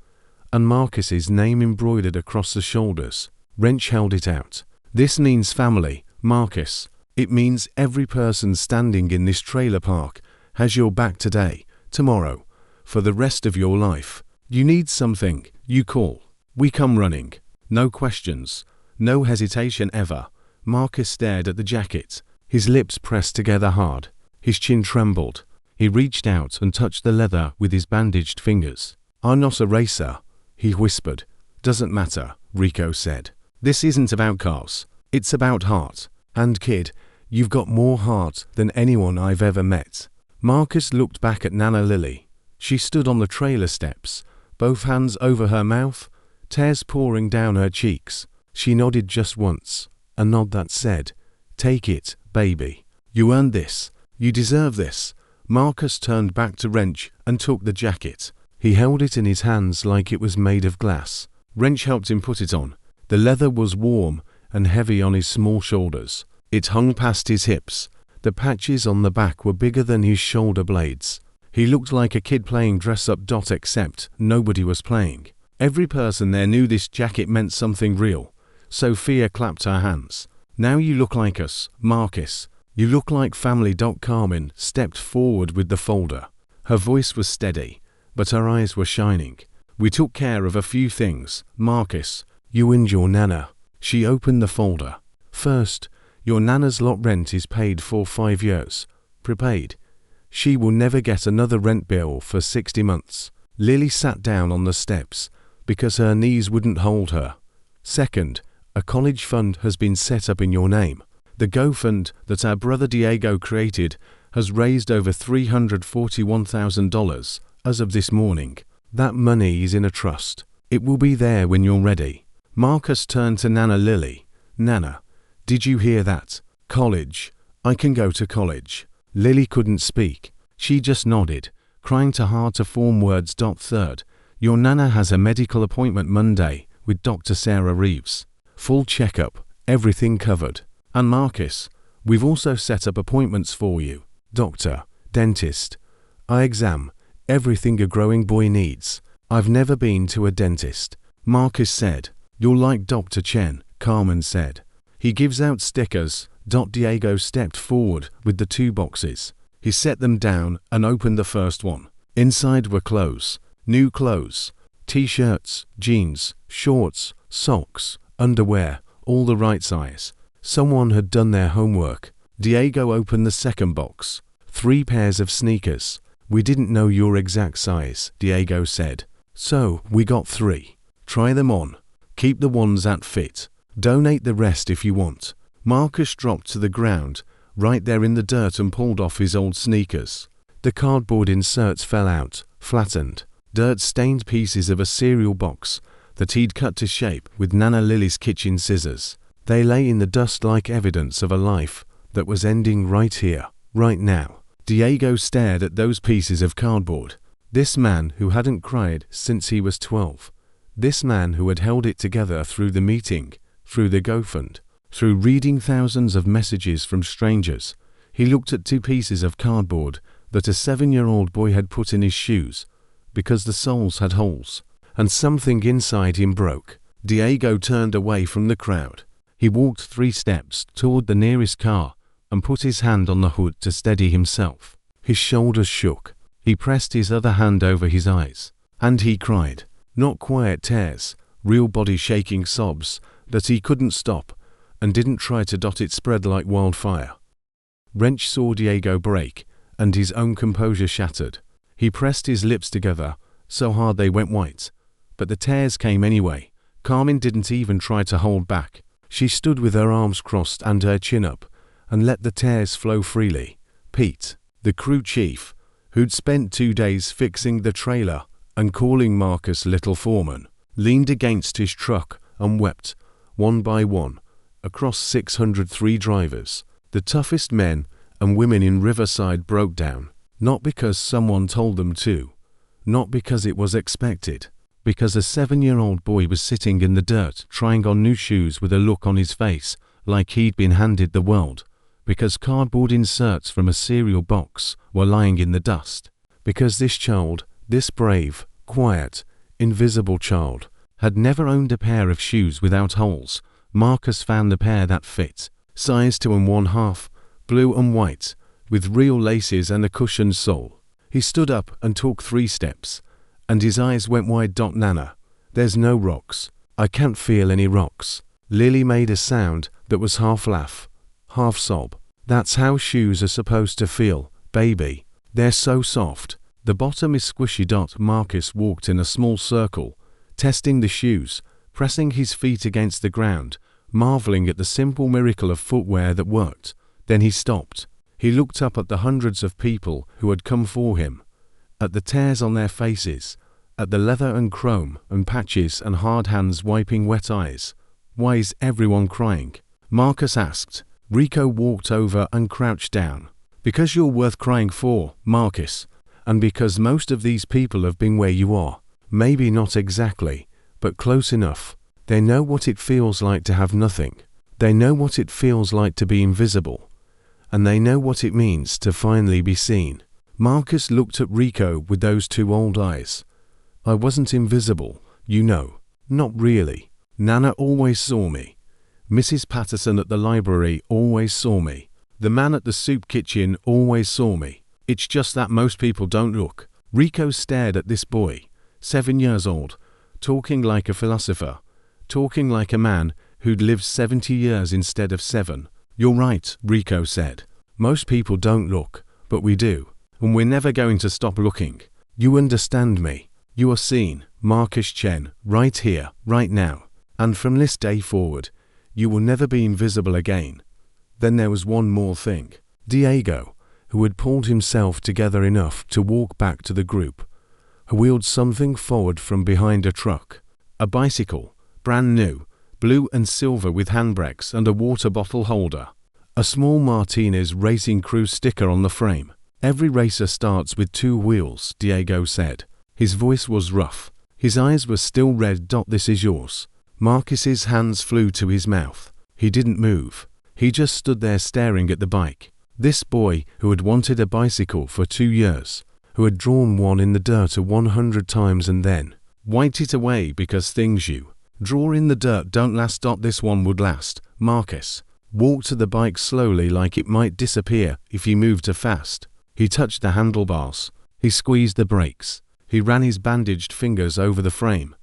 And Marcus's name embroidered across the shoulders. Wrench held it out. This means family, Marcus. It means every person standing in this trailer park has your back today, tomorrow, for the rest of your life. You need something, you call. We come running. No questions. No hesitation ever. Marcus stared at the jacket. His lips pressed together hard. His chin trembled. He reached out and touched the leather with his bandaged fingers. I'm not a racer, he whispered. Doesn't matter, Rico said. This isn't about cars. It's about heart. And kid, you've got more heart than anyone I've ever met. Marcus looked back at Nana Lily. She stood on the trailer steps, both hands over her mouth, tears pouring down her cheeks. She nodded just once, a nod that said, "Take it, baby. You earned this. You deserve this." Marcus turned back to Wrench and took the jacket. He held it in his hands like it was made of glass. Wrench helped him put it on. The leather was warm and heavy on his small shoulders. It hung past his hips. The patches on the back were bigger than his shoulder blades. He looked like a kid playing dress-up. Except nobody was playing. Every person there knew this jacket meant something real. Sophia clapped her hands. Now you look like us, Marcus. You look like family. Carmen stepped forward with the folder. Her voice was steady, but her eyes were shining. We took care of a few things, Marcus. You and your Nana. She opened the folder. First, your Nana's lot rent is paid for 5 years. Prepaid. She will never get another rent bill for 60 months. Lily sat down on the steps because her knees wouldn't hold her. Second, a college fund has been set up in your name. The GoFund that our brother Diego created has raised over $341,000 as of this morning. That money is in a trust. It will be there when you're ready. Marcus turned to Nana Lily. Nana, did you hear that? College. I can go to college. Lily couldn't speak. She just nodded, trying too hard to form words. Third, your Nana has a medical appointment Monday with Dr. Sarah Reeves. Full checkup, everything covered. And Marcus, we've also set up appointments for you. Doctor, dentist, eye exam, everything a growing boy needs. I've never been to a dentist. Marcus said. You're like Dr. Chen, Carmen said. He gives out stickers. Diego stepped forward with the 2 boxes. He set them down and opened the first one. Inside were clothes, new clothes, t-shirts, jeans, shorts, socks, underwear, all the right size. Someone had done their homework. Diego opened the second box. 3 pairs of sneakers. We didn't know your exact size, Diego said. So, we got 3. Try them on. Keep the ones that fit. Donate the rest if you want. Marcus dropped to the ground, right there in the dirt, and pulled off his old sneakers. The cardboard inserts fell out, flattened. Dirt-stained pieces of a cereal box that he'd cut to shape with Nana Lily's kitchen scissors. They lay in the dust like evidence of a life that was ending right here, right now. Diego stared at those pieces of cardboard. This man who hadn't cried since he was 12. This man who had held it together through the meeting, through the GoFund, through reading thousands of messages from strangers. He looked at 2 pieces of cardboard that a 7-year-old boy had put in his shoes because the soles had holes, and something inside him broke. Diego turned away from the crowd. He walked 3 steps toward the nearest car and put his hand on the hood to steady himself. His shoulders shook. He pressed his other hand over his eyes. And he cried. Not quiet tears, real body-shaking sobs that he couldn't stop and didn't try to. It spread like wildfire. Wrench saw Diego break, and his own composure shattered. He pressed his lips together so hard they went white. But the tears came anyway. Carmen didn't even try to hold back. She stood with her arms crossed and her chin up, and let the tears flow freely. Pete, the crew chief, who'd spent 2 days fixing the trailer and calling Marcus Little Foreman, leaned against his truck and wept, one by one, across 603 drivers. The toughest men and women in Riverside broke down, not because someone told them to, not because it was expected, because a 7-year-old boy was sitting in the dirt trying on new shoes with a look on his face like he'd been handed the world, because cardboard inserts from a cereal box were lying in the dust, because this child, this brave, quiet, invisible child, had never owned a pair of shoes without holes. Marcus found the pair that fit, size 2 1/2, blue and white, with real laces and a cushioned sole. He stood up and took 3 steps, and his eyes went wide. Nana, there's no rocks. I can't feel any rocks. Lily made a sound that was half laugh, half sob. That's how shoes are supposed to feel, baby. They're so soft. The bottom is squishy. Marcus walked in a small circle, testing the shoes, pressing his feet against the ground, marveling at the simple miracle of footwear that worked. Then he stopped. He looked up at the hundreds of people who had come for him, at the tears on their faces, at the leather and chrome and patches and hard hands wiping wet eyes. Why is everyone crying? Marcus asked. Rico walked over and crouched down. Because you're worth crying for, Marcus, and because most of these people have been where you are. Maybe not exactly, but close enough. They know what it feels like to have nothing. They know what it feels like to be invisible. And they know what it means to finally be seen. Marcus looked at Rico with those 2 old eyes. I wasn't invisible, you know. Not really. Nana always saw me. Mrs. Patterson at the library always saw me. The man at the soup kitchen always saw me. It's just that most people don't look. Rico stared at this boy, 7 years old, talking like a philosopher, talking like a man who'd lived 70 years instead of 7. You're right, Rico said. Most people don't look, but we do. And we're never going to stop looking. You understand me. You are seen, Marcus Chen, right here, right now. And from this day forward, you will never be invisible again. Then there was one more thing. Diego, who had pulled himself together enough to walk back to the group, wheeled something forward from behind a truck. A bicycle, brand new, blue and silver with handbrakes and a water bottle holder. A small Martinez Racing Crew sticker on the frame. Every racer starts with 2 wheels, Diego said. His voice was rough. His eyes were still red. This is yours. Marcus's hands flew to his mouth. He didn't move. He just stood there staring at the bike. This boy who had wanted a bicycle for 2 years, who had drawn one in the dirt 100 times and then wiped it away because things you draw in the dirt don't last. This one would last. Marcus walked to the bike slowly like it might disappear if he moved too fast. He touched the handlebars. He squeezed the brakes. He ran his bandaged fingers over the frame.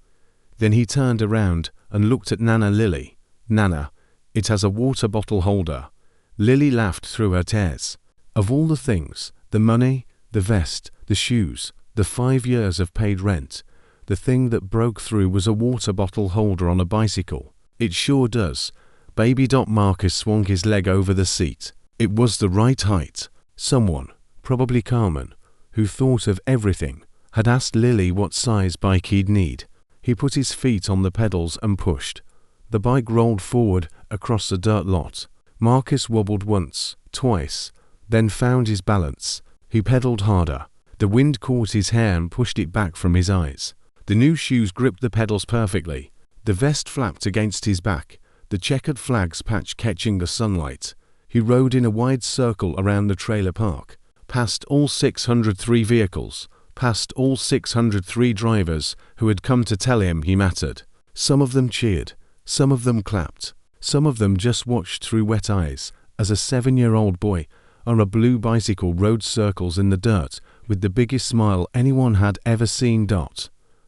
Then he turned around and looked at Nana. Lily. Nana, it has a water bottle holder. Lily laughed through her tears. Of all the things, the money, the vest, the shoes, the 5 years of paid rent, the thing that broke through was a water bottle holder on a bicycle. It sure does. Baby. Marcus swung his leg over the seat. It was the right height. Someone, probably Carmen, who thought of everything, had asked Lily what size bike he'd need. He put his feet on the pedals and pushed. The bike rolled forward across the dirt lot. Marcus wobbled once, twice, then found his balance. He pedaled harder. The wind caught his hair and pushed it back from his eyes. The new shoes gripped the pedals perfectly. The vest flapped against his back, the checkered flags patch catching the sunlight. He rode in a wide circle around the trailer park, past all 603 vehicles, past all 603 drivers who had come to tell him he mattered. Some of them cheered, some of them clapped, some of them just watched through wet eyes as a 7-year-old boy on a blue bicycle rode circles in the dirt with the biggest smile anyone had ever seen.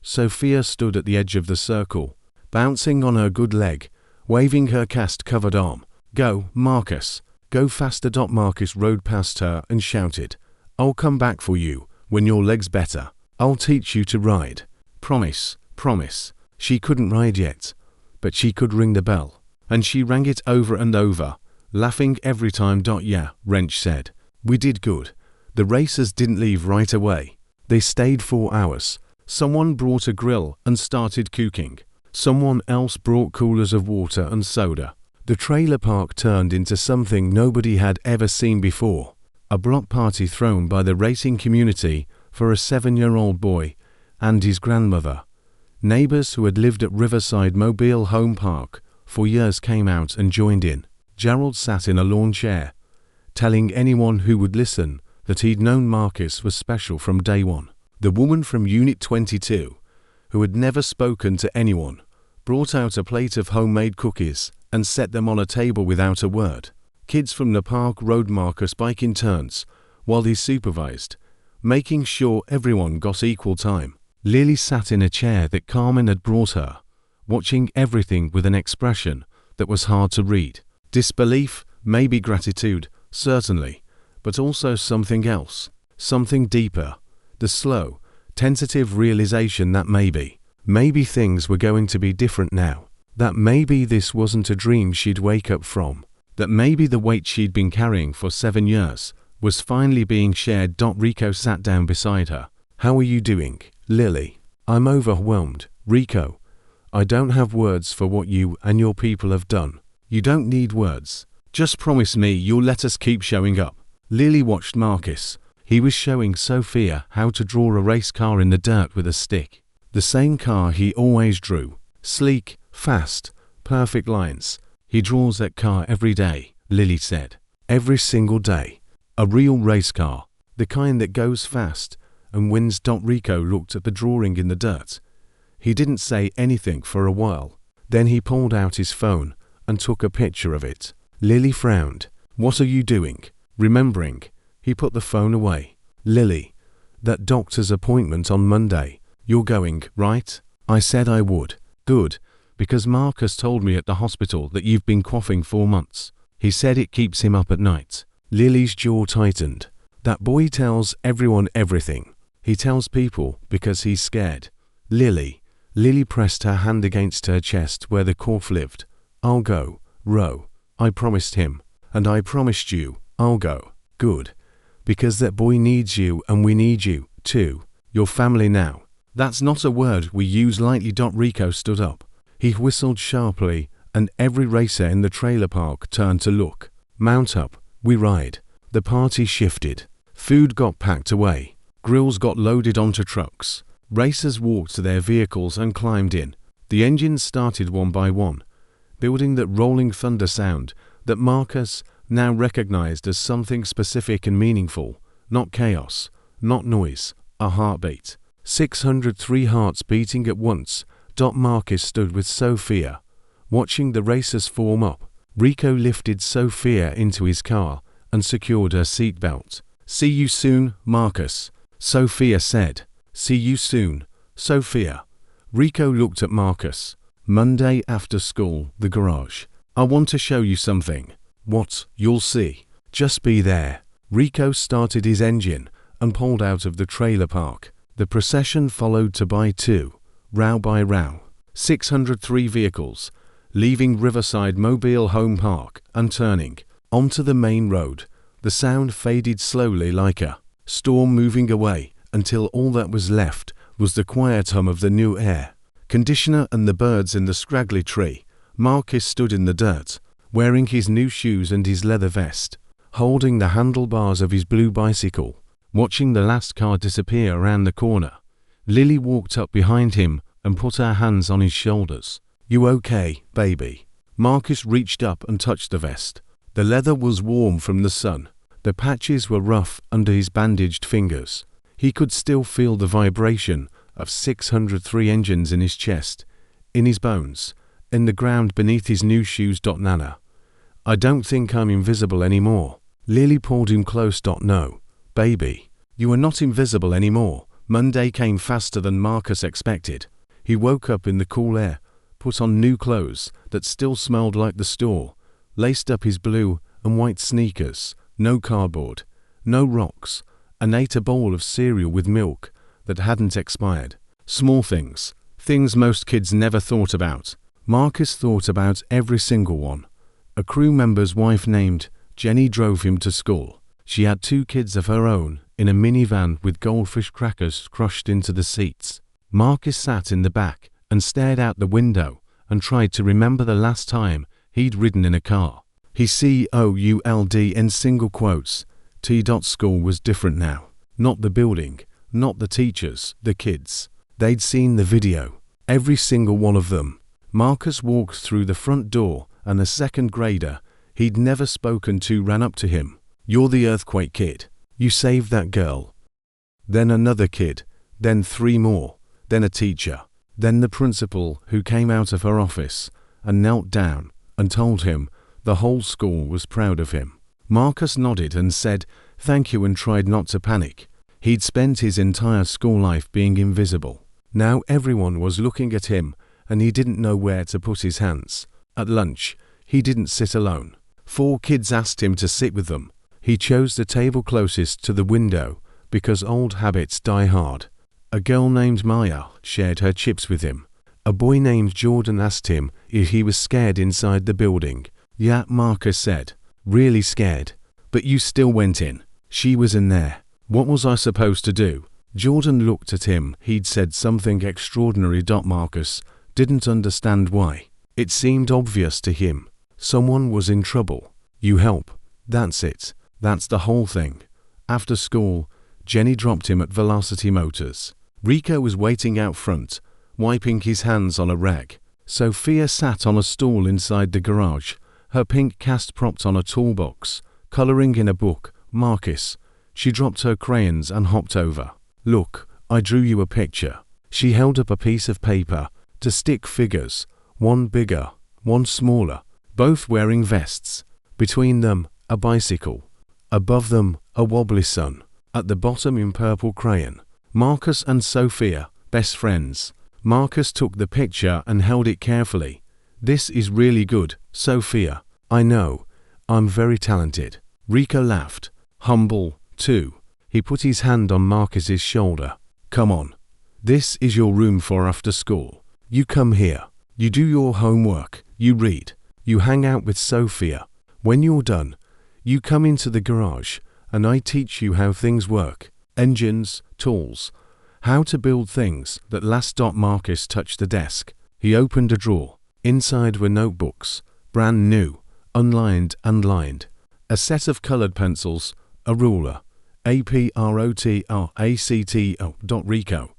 Sophia stood at the edge of the circle, bouncing on her good leg, waving her cast-covered arm. Go, Marcus, go faster. Marcus rode past her and shouted, I'll come back for you when your leg's better. I'll teach you to ride. Promise, promise. She couldn't ride yet, but she could ring the bell. And she rang it over and over, laughing every time. Yeah, Wrench said. We did good. The racers didn't leave right away. They stayed 4 hours. Someone brought a grill and started cooking. Someone else brought coolers of water and soda. The trailer park turned into something nobody had ever seen before. A block party thrown by the racing community for a 7-year-old boy and his grandmother. Neighbors who had lived at Riverside Mobile Home Park for years came out and joined in. Gerald sat in a lawn chair, telling anyone who would listen that he'd known Marcus was special from day one. The woman from Unit 22, who had never spoken to anyone, brought out a plate of homemade cookies and set them on a table without a word. Kids from the park rode Marcus' bike in turns while he supervised, making sure everyone got equal time. Lily sat in a chair that Carmen had brought her, watching everything with an expression that was hard to read. Disbelief, maybe gratitude, certainly, but also something else, something deeper. The slow, tentative realization that maybe things were going to be different now. That maybe this wasn't a dream she'd wake up from. That maybe the weight she'd been carrying for 7 years was finally being shared. Rico sat down beside her. "How are you doing, Lily?" "I'm overwhelmed, Rico. I don't have words for what you and your people have done." "You don't need words. Just promise me you'll let us keep showing up." Lily watched Marcus. He was showing Sophia how to draw a race car in the dirt with a stick. The same car he always drew. Sleek, fast, perfect lines. "He draws that car every day," Lily said. "Every single day. A real race car. The kind that goes fast and wins." Rico looked at the drawing in the dirt. He didn't say anything for a while. Then he pulled out his phone and took a picture of it. Lily frowned. "What are you doing?" Remembering, he put the phone away. "Lily, that doctor's appointment on Monday. You're going, right?" "I said I would." "Good, because Marcus told me at the hospital that you've been coughing 4 months. He said it keeps him up at night." Lily's jaw tightened. "That boy tells everyone everything. He tells people because he's scared." Lily pressed her hand against her chest where the cough lived. "I'll go, Ro. I promised him. And I promised you, I'll go." "Good. Because that boy needs you and we need you, too. Your family now." "That's not a word we use lightly." Rico stood up. He whistled sharply and every racer in the trailer park turned to look. "Mount up, we ride." The party shifted. Food got packed away. Grills got loaded onto trucks. Racers walked to their vehicles and climbed in. The engines started one by one, building that rolling thunder sound that Marcus now recognized as something specific and meaningful. Not chaos, not noise, a heartbeat. 603 hearts beating at once. Marcus stood with Sophia, watching the racers form up. Rico lifted Sophia into his car and secured her seatbelt. "See you soon, Marcus," Sophia said. "See you soon, Sophia." Rico looked at Marcus. "Monday after school, the garage. I want to show you something." "What? You'll see. Just be there." Rico started his engine and pulled out of the trailer park. The procession followed to by two, row by row. 603 vehicles, leaving Riverside Mobile Home Park and turning onto the main road. The sound faded slowly like a storm moving away until all that was left was the quiet hum of the new air conditioner and the birds in the scraggly tree. Marcus stood in the dirt, wearing his new shoes and his leather vest, holding the handlebars of his blue bicycle, watching the last car disappear around the corner. Lily walked up behind him and put her hands on his shoulders. "You okay, baby?" Marcus reached up and touched the vest. The leather was warm from the sun. The patches were rough under his bandaged fingers. He could still feel the vibration of 603 engines in his chest, in his bones, in the ground beneath his new shoes. "Nana, I don't think I'm invisible anymore." Lily pulled him close. "No, baby, you are not invisible anymore." Monday came faster than Marcus expected. He woke up in the cool air, put on new clothes that still smelled like the store, laced up his blue and white sneakers, no cardboard, no rocks, and ate a bowl of cereal with milk that hadn't expired. Small things, things most kids never thought about. Marcus thought about every single one. A crew member's wife named Jenny drove him to school. She had 2 kids of her own in a minivan with goldfish crackers crushed into the seats. Marcus sat in the back and stared out the window and tried to remember the last time he'd ridden in a car. He could in single quotes. School was different now. Not the building, not the teachers, the kids. They'd seen the video. Every single one of them. Marcus walked through the front door and a second grader he'd never spoken to ran up to him. "You're the earthquake kid. You saved that girl." Then another kid, then 3 more, then a teacher, then the principal who came out of her office and knelt down and told him the whole school was proud of him. Marcus nodded and said thank you and tried not to panic. He'd spent his entire school life being invisible. Now everyone was looking at him and he didn't know where to put his hands. At lunch, he didn't sit alone. 4 kids asked him to sit with them. He chose the table closest to the window because old habits die hard. A girl named Maya shared her chips with him. A boy named Jordan asked him if he was scared inside the building. "Yeah," Marcus said. "Really scared. But you still went in." "She was in there. What was I supposed to do?" Jordan looked at him. He'd said something extraordinary. Marcus didn't understand why. It seemed obvious to him. Someone was in trouble. You help. That's it. That's the whole thing. After school, Jenny dropped him at Velocity Motors. Rico was waiting out front, wiping his hands on a rag. Sophia sat on a stool inside the garage, her pink cast propped on a toolbox, coloring in a book. "Marcus." She dropped her crayons and hopped over. "Look, I drew you a picture." She held up a piece of paper to stick figures, one bigger, one smaller, both wearing vests. Between them, a bicycle. Above them, a wobbly sun. At the bottom in purple crayon, Marcus and Sophia, best friends. Marcus took the picture and held it carefully. "This is really good, Sophia." "I know. I'm very talented." Rico laughed. "Humble, too." He put his hand on Marcus's shoulder. "Come on. This is your room for after school. You come here. You do your homework. You read. You hang out with Sophia. When you're done, you come into the garage and I teach you how things work. Engines, tools, how to build things that last." Marcus touched the desk. He opened a drawer. Inside were notebooks, brand new, unlined and lined. A set of colored pencils, a ruler. APROTRACTO. Rico.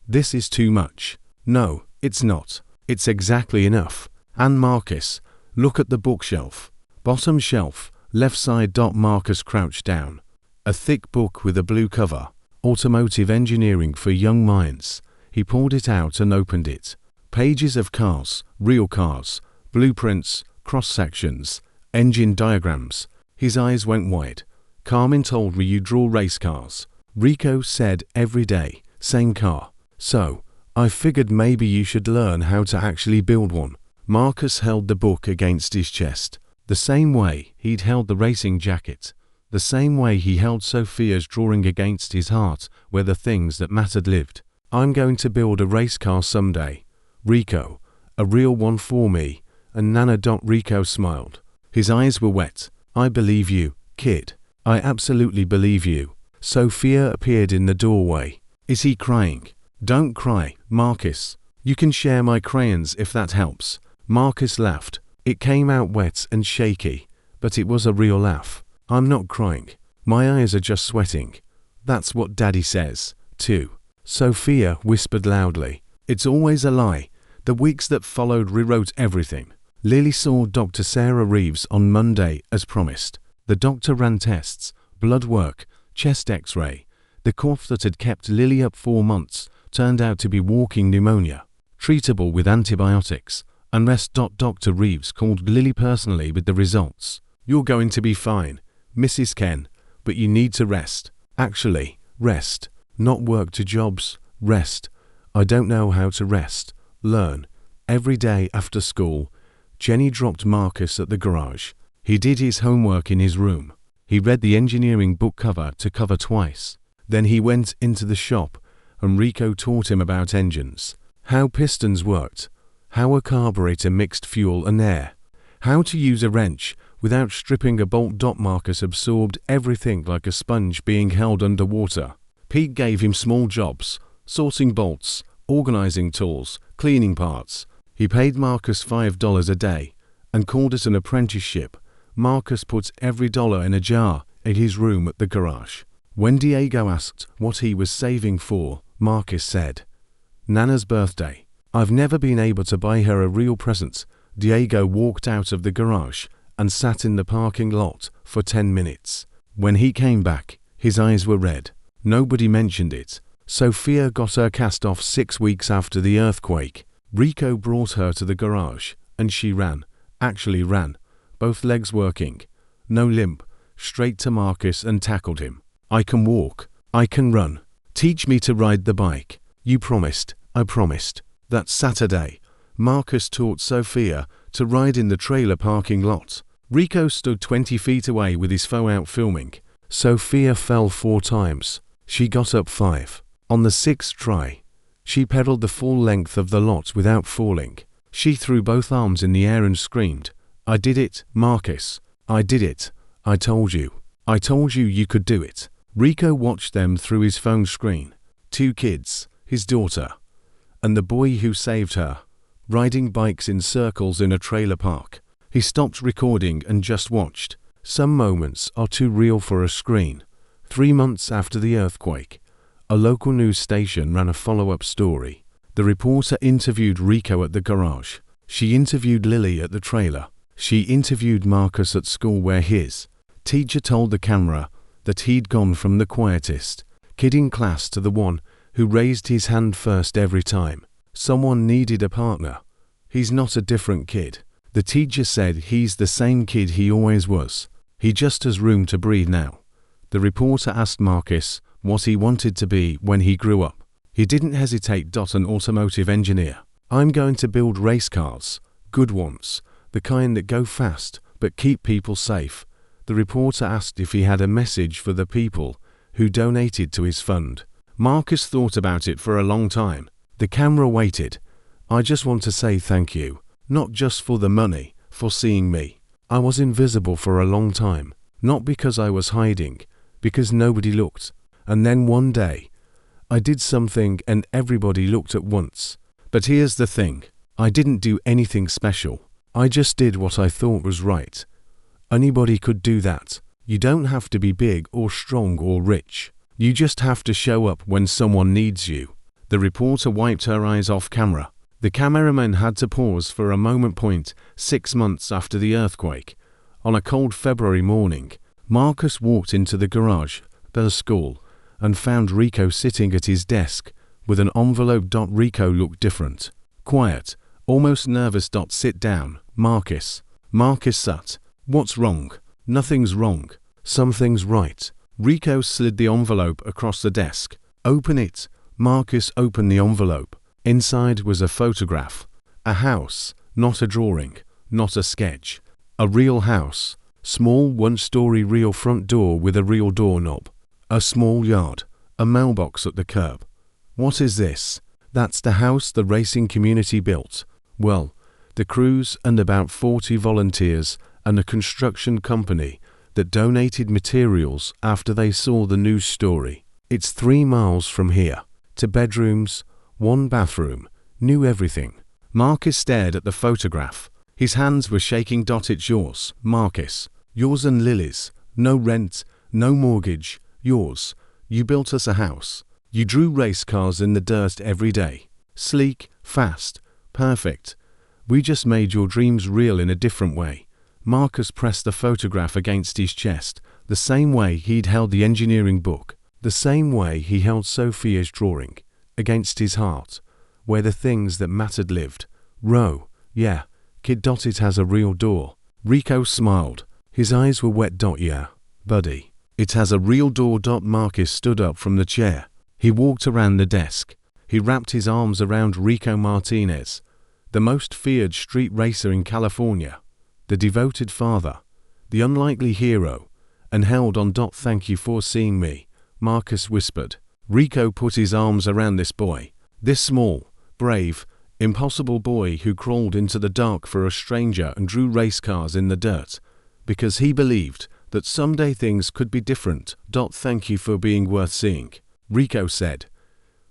"This is too much." "No, it's not. It's exactly enough." "And Marcus, look at the bookshelf. Bottom shelf, left side." Marcus crouched down. A thick book with a blue cover. Automotive Engineering for Young Minds. He pulled it out and opened it. Pages of cars, real cars, blueprints, cross-sections, engine diagrams. His eyes went wide. "Carmen told me you draw race cars." Rico said every day, same car. "So, I figured maybe you should learn how to actually build one." Marcus held the book against his chest, the same way he'd held the racing jacket, the same way he held Sophia's drawing against his heart where the things that mattered lived. "I'm going to build a race car someday, Rico, a real one for me." And Nana. Rico smiled. His eyes were wet. "I believe you, kid. I absolutely believe you." Sophia appeared in the doorway. "Is he crying?" "Don't cry, Marcus. You can share my crayons if that helps." Marcus laughed. It came out wet and shaky, but it was a real laugh. "I'm not crying. My eyes are just sweating. That's what Daddy says, too." Sophia whispered loudly. "It's always a lie." The weeks that followed rewrote everything. Lily saw Dr. Sarah Reeves on Monday as promised. The doctor ran tests, blood work, chest x-ray. The cough that had kept Lily up 4 months turned out to be walking pneumonia, treatable with antibiotics. Unrest. Dr. Reeves called Lily personally with the results. "You're going to be fine, Mrs. Ken, but you need to rest. Actually, rest. Not work 2 jobs, rest." "I don't know how to rest. Learn." Every day after school, Jenny dropped Marcus at the garage. He did his homework in his room. He read the engineering book cover to cover twice. Then he went into the shop and Rico taught him about engines, how pistons worked, how a carburetor mixed fuel and air, How to use a wrench without stripping a bolt. Marcus absorbed everything like a sponge being held underwater. Pete gave him small jobs, sorting bolts, organizing tools, cleaning parts. He paid Marcus $5 a day and called it an apprenticeship. Marcus put every dollar in a jar in his room at the garage. When Diego asked what he was saving for, Marcus said, "Nana's birthday. I've never been able to buy her a real present." Diego walked out of the garage and sat in the parking lot for 10 minutes. When he came back, his eyes were red. Nobody mentioned it. Sophia got her cast off 6 weeks after the earthquake. Rico brought her to the garage, and she ran, both legs working, no limp, straight to Marcus and tackled him. "I can walk. I can run. Teach me to ride the bike." "You promised." "I promised." That Saturday, Marcus taught Sophia to ride in the trailer parking lot. Rico stood 20 feet away with his phone out filming. Sophia fell 4 times. She got up 5. On the 6th try, she pedaled the full length of the lot without falling. She threw both arms in the air and screamed, "I did it, Marcus. I did it. I told you. I told you you could do it." Rico watched them through his phone screen. 2 kids, his daughter, and the boy who saved her, riding bikes in circles in a trailer park. He stopped recording and just watched. Some moments are too real for a screen. 3 months after the earthquake, a local news station ran a follow-up story. The reporter interviewed Rico at the garage. She interviewed Lily at the trailer. She interviewed Marcus at school where his teacher told the camera that he'd gone from the quietest kid in class to the one who raised his hand first every time someone needed a partner. "He's not a different kid." The teacher said he's the same kid he always was. He just has room to breathe now. The reporter asked Marcus what he wanted to be when he grew up. He didn't hesitate. An automotive engineer. "I'm going to build race cars, good ones, the kind that go fast but keep people safe." The reporter asked if he had a message for the people who donated to his fund. Marcus thought about it for a long time. The camera waited. "I just want to say thank you, not just for the money, for seeing me. I was invisible for a long time, not because I was hiding, because nobody looked. And then one day, I did something and everybody looked at once. But here's the thing, I didn't do anything special. I just did what I thought was right. Anybody could do that. You don't have to be big or strong or rich. You just have to show up when someone needs you." The reporter wiped her eyes off camera. The cameraman had to pause for a moment. 6 months after the earthquake, on a cold February morning, Marcus walked into the garage, the school, and found Rico sitting at his desk with an envelope. Rico looked different, quiet, almost nervous. "Sit down, Marcus." Marcus sat. "What's wrong?" "Nothing's wrong. Something's right." Rico slid the envelope across the desk. "Open it." Marcus opened the envelope. Inside was a photograph. A house, not a drawing, not a sketch. A real house. Small 1-story real front door with a real doorknob. A small yard. A mailbox at the curb. "What is this?" "That's the house the racing community built. Well, the crews and about 40 volunteers and a construction company that donated materials after they saw the news story. It's 3 miles from here. 2 bedrooms, 1 bathroom, new everything." Marcus stared at the photograph. His hands were shaking. "It's yours, Marcus. Yours and Lily's. No rent, no mortgage. Yours. You built us a house. You drew race cars in the dirt every day. Sleek, fast, perfect. We just made your dreams real in a different way." Marcus pressed the photograph against his chest, the same way he'd held the engineering book, the same way he held Sophia's drawing, against his heart, where the things that mattered lived. "Row, yeah, kid. It has a real door." Rico smiled. His eyes were wet. "Yeah, buddy. It has a real door." Marcus stood up from the chair. He walked around the desk. He wrapped his arms around Rico Martinez, the most feared street racer in California, the devoted father, the unlikely hero, and held on. "Thank you for seeing me," Marcus whispered. Rico put his arms around this boy, this small, brave, Impossible boy who crawled into the dark for a stranger and drew race cars in the dirt, because he believed that someday things could be different. Thank you for being worth seeing, Rico said.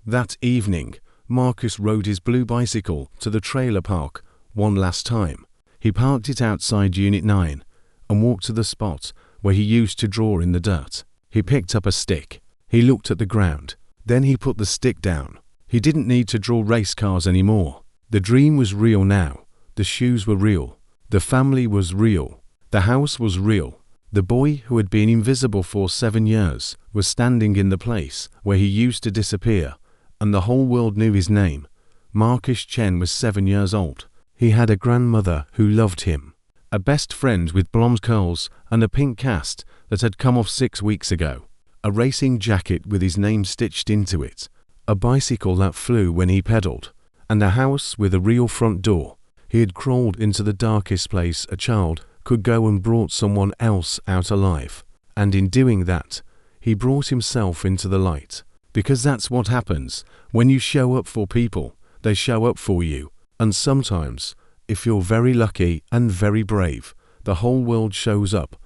That evening, Marcus rode his blue bicycle to the trailer park one last time. He parked it outside Unit 9 and walked to the spot where he used to draw in the dirt. He picked up a stick. He looked at the ground. Then he put the stick down. He didn't need to draw race cars anymore. The dream was real now. The shoes were real. The family was real. The house was real. The boy who had been invisible for 7 years was standing in the place where he used to disappear, and the whole world knew his name. Marcus Chen was 7 years old. He had a grandmother who loved him, a best friend with blonde curls and a pink cast that had come off 6 weeks ago, a racing jacket with his name stitched into it, a bicycle that flew when he pedaled, and a house with a real front door. He had crawled into the darkest place a child could go and brought someone else out alive, and in doing that, he brought himself into the light. Because that's what happens when you show up for people. They show up for you, and sometimes, if you're very lucky and very brave, the whole world shows up.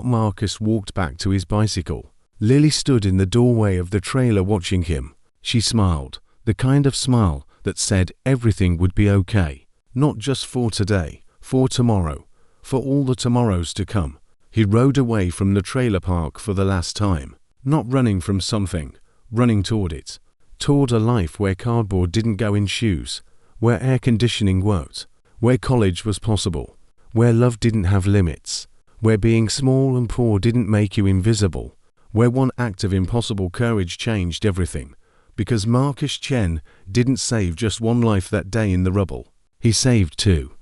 Marcus walked back to his bicycle. Lily stood in the doorway of the trailer watching him. She smiled, the kind of smile that said everything would be okay, not just for today, for tomorrow, for all the tomorrows to come. He rode away from the trailer park for the last time, not running from something, running toward it, toward a life where cardboard didn't go in shoes, where air conditioning worked, where college was possible, where love didn't have limits, where being small and poor didn't make you invisible, where one act of impossible courage changed everything. Because Marcus Chen didn't save just one life that day in the rubble. He saved 2.